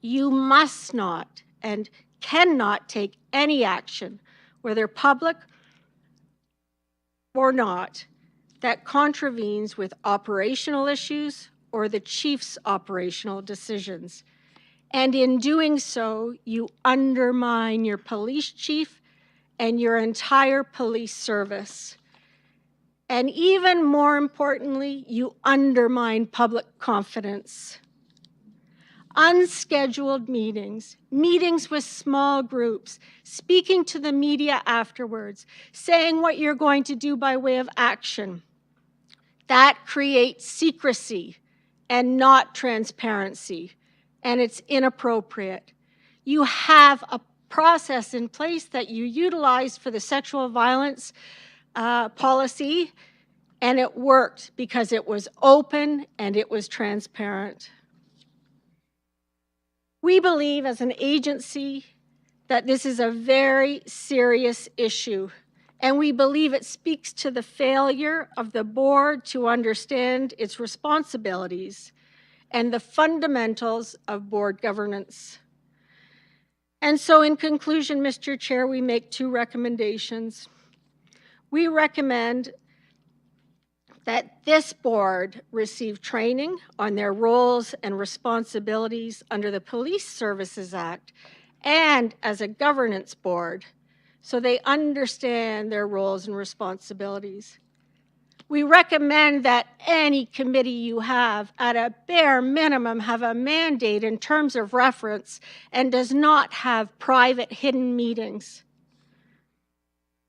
You must not and cannot take any action, whether public or not, that contravenes with operational issues or the chief's operational decisions. And in doing so, you undermine your police chief and your entire police service. And even more importantly, you undermine public confidence. Unscheduled meetings, meetings with small groups, speaking to the media afterwards, saying what you're going to do by way of action. That creates secrecy and not transparency, and it's inappropriate. You have a process in place that you utilized for the sexual violence policy, and it worked because it was open and it was transparent. We believe as an agency that this is a very serious issue, and we believe it speaks to the failure of the board to understand its responsibilities and the fundamentals of board governance. And so in conclusion, Mr. Chair, we make two recommendations. We recommend that this board receive training on their roles and responsibilities under the Police Services Act and as a governance board, so they understand their roles and responsibilities. We recommend that any committee you have, at a bare minimum, have a mandate in terms of reference and does not have private hidden meetings.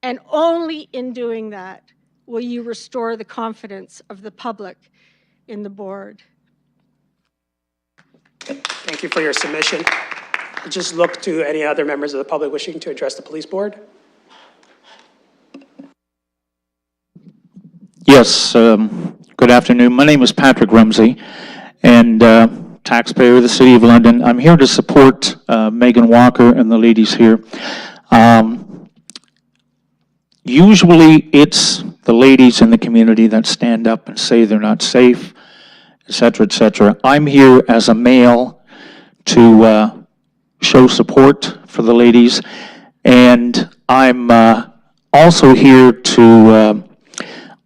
And only in doing that will you restore the confidence of the public in the board. Thank you for your submission. I'll just look to any other members of the public wishing to address the police board. Yes, good afternoon. My name is Patrick Rumsey, and taxpayer of the City of London. I'm here to support Megan Walker and the ladies here. Usually it's the ladies in the community that stand up and say they're not safe, et cetera, et cetera. I'm here as a male to show support for the ladies, and I'm also here to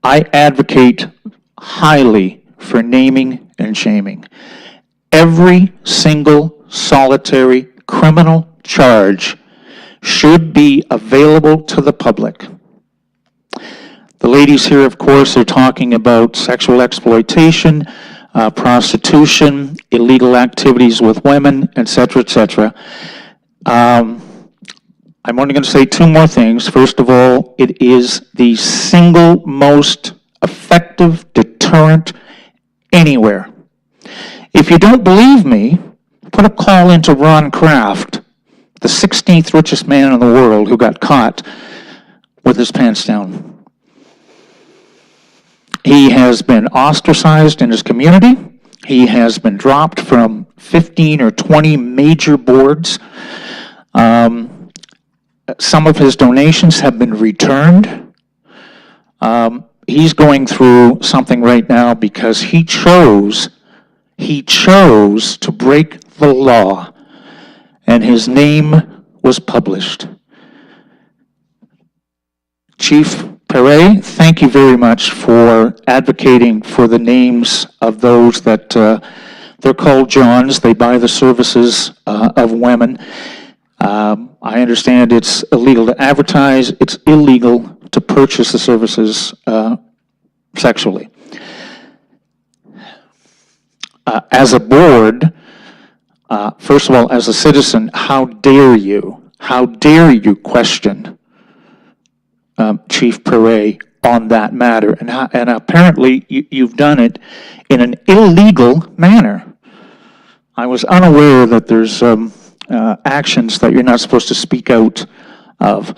I advocate highly for naming and shaming. Every single solitary criminal charge should be available to the public. The ladies here, of course, are talking about sexual exploitation, prostitution, illegal activities with women, et cetera, I'm only going to say two more things. First of all, it is the single most effective deterrent anywhere. If you don't believe me, put a call into Ron Kraft, the 16th richest man in the world who got caught with his pants down. He has been ostracized in his community. He has been dropped from 15 or 20 major boards. Some of his donations have been returned. He's going through something right now because he chose to break the law, and his name was published. Chief Perret, thank you very much for advocating for the names of those that they're called Johns. They buy the services of women. I understand it's illegal to advertise. It's illegal to purchase the services sexually. As a board, first of all, as a citizen, how dare you question Chief Perret on that matter? And apparently you've done it in an illegal manner. I was unaware that there's actions that you're not supposed to speak out of.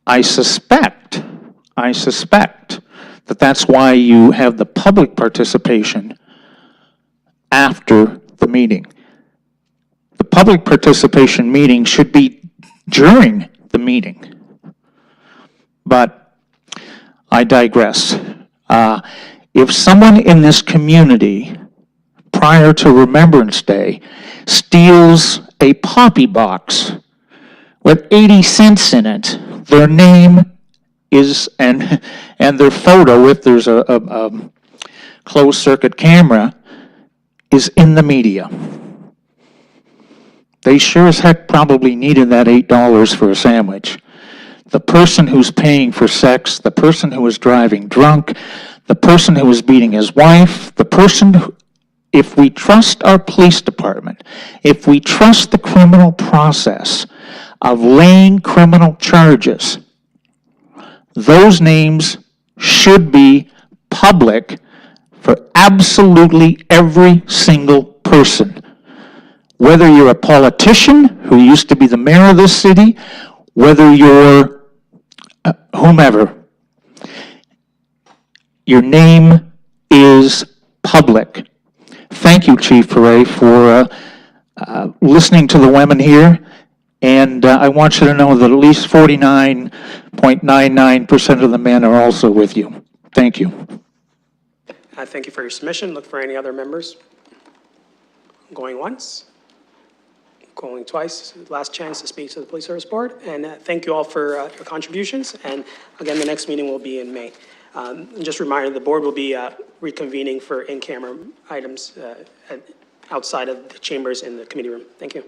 I suspect that that's why you have the public participation after the meeting. The public participation meeting should be during the meeting. But I digress. If someone in this community, prior to Remembrance Day, steals a poppy box with 80 cents in it, their name is, and their photo, if there's a closed circuit camera, is in the media. They sure as heck probably needed that $8 for a sandwich. The person who's paying for sex, the person who is driving drunk, the person who is beating his wife, the person who, if we trust our police department, if we trust the criminal process of laying criminal charges, those names should be public for absolutely every single person. Whether you're a politician who used to be the mayor of this city, whether you're whomever, your name is public. Thank you, Chief Perret, for listening to the women here. And I want you to know that at least 49.99% of the men are also with you. Thank you. Thank you for your submission. Look for any other members. Going once. Going twice. Last chance to speak to the Police Service Board. And thank you all for your contributions. And again, the next meeting will be in May. Just a reminder, the board will be reconvening for in-camera items outside of the chambers in the committee room. Thank you.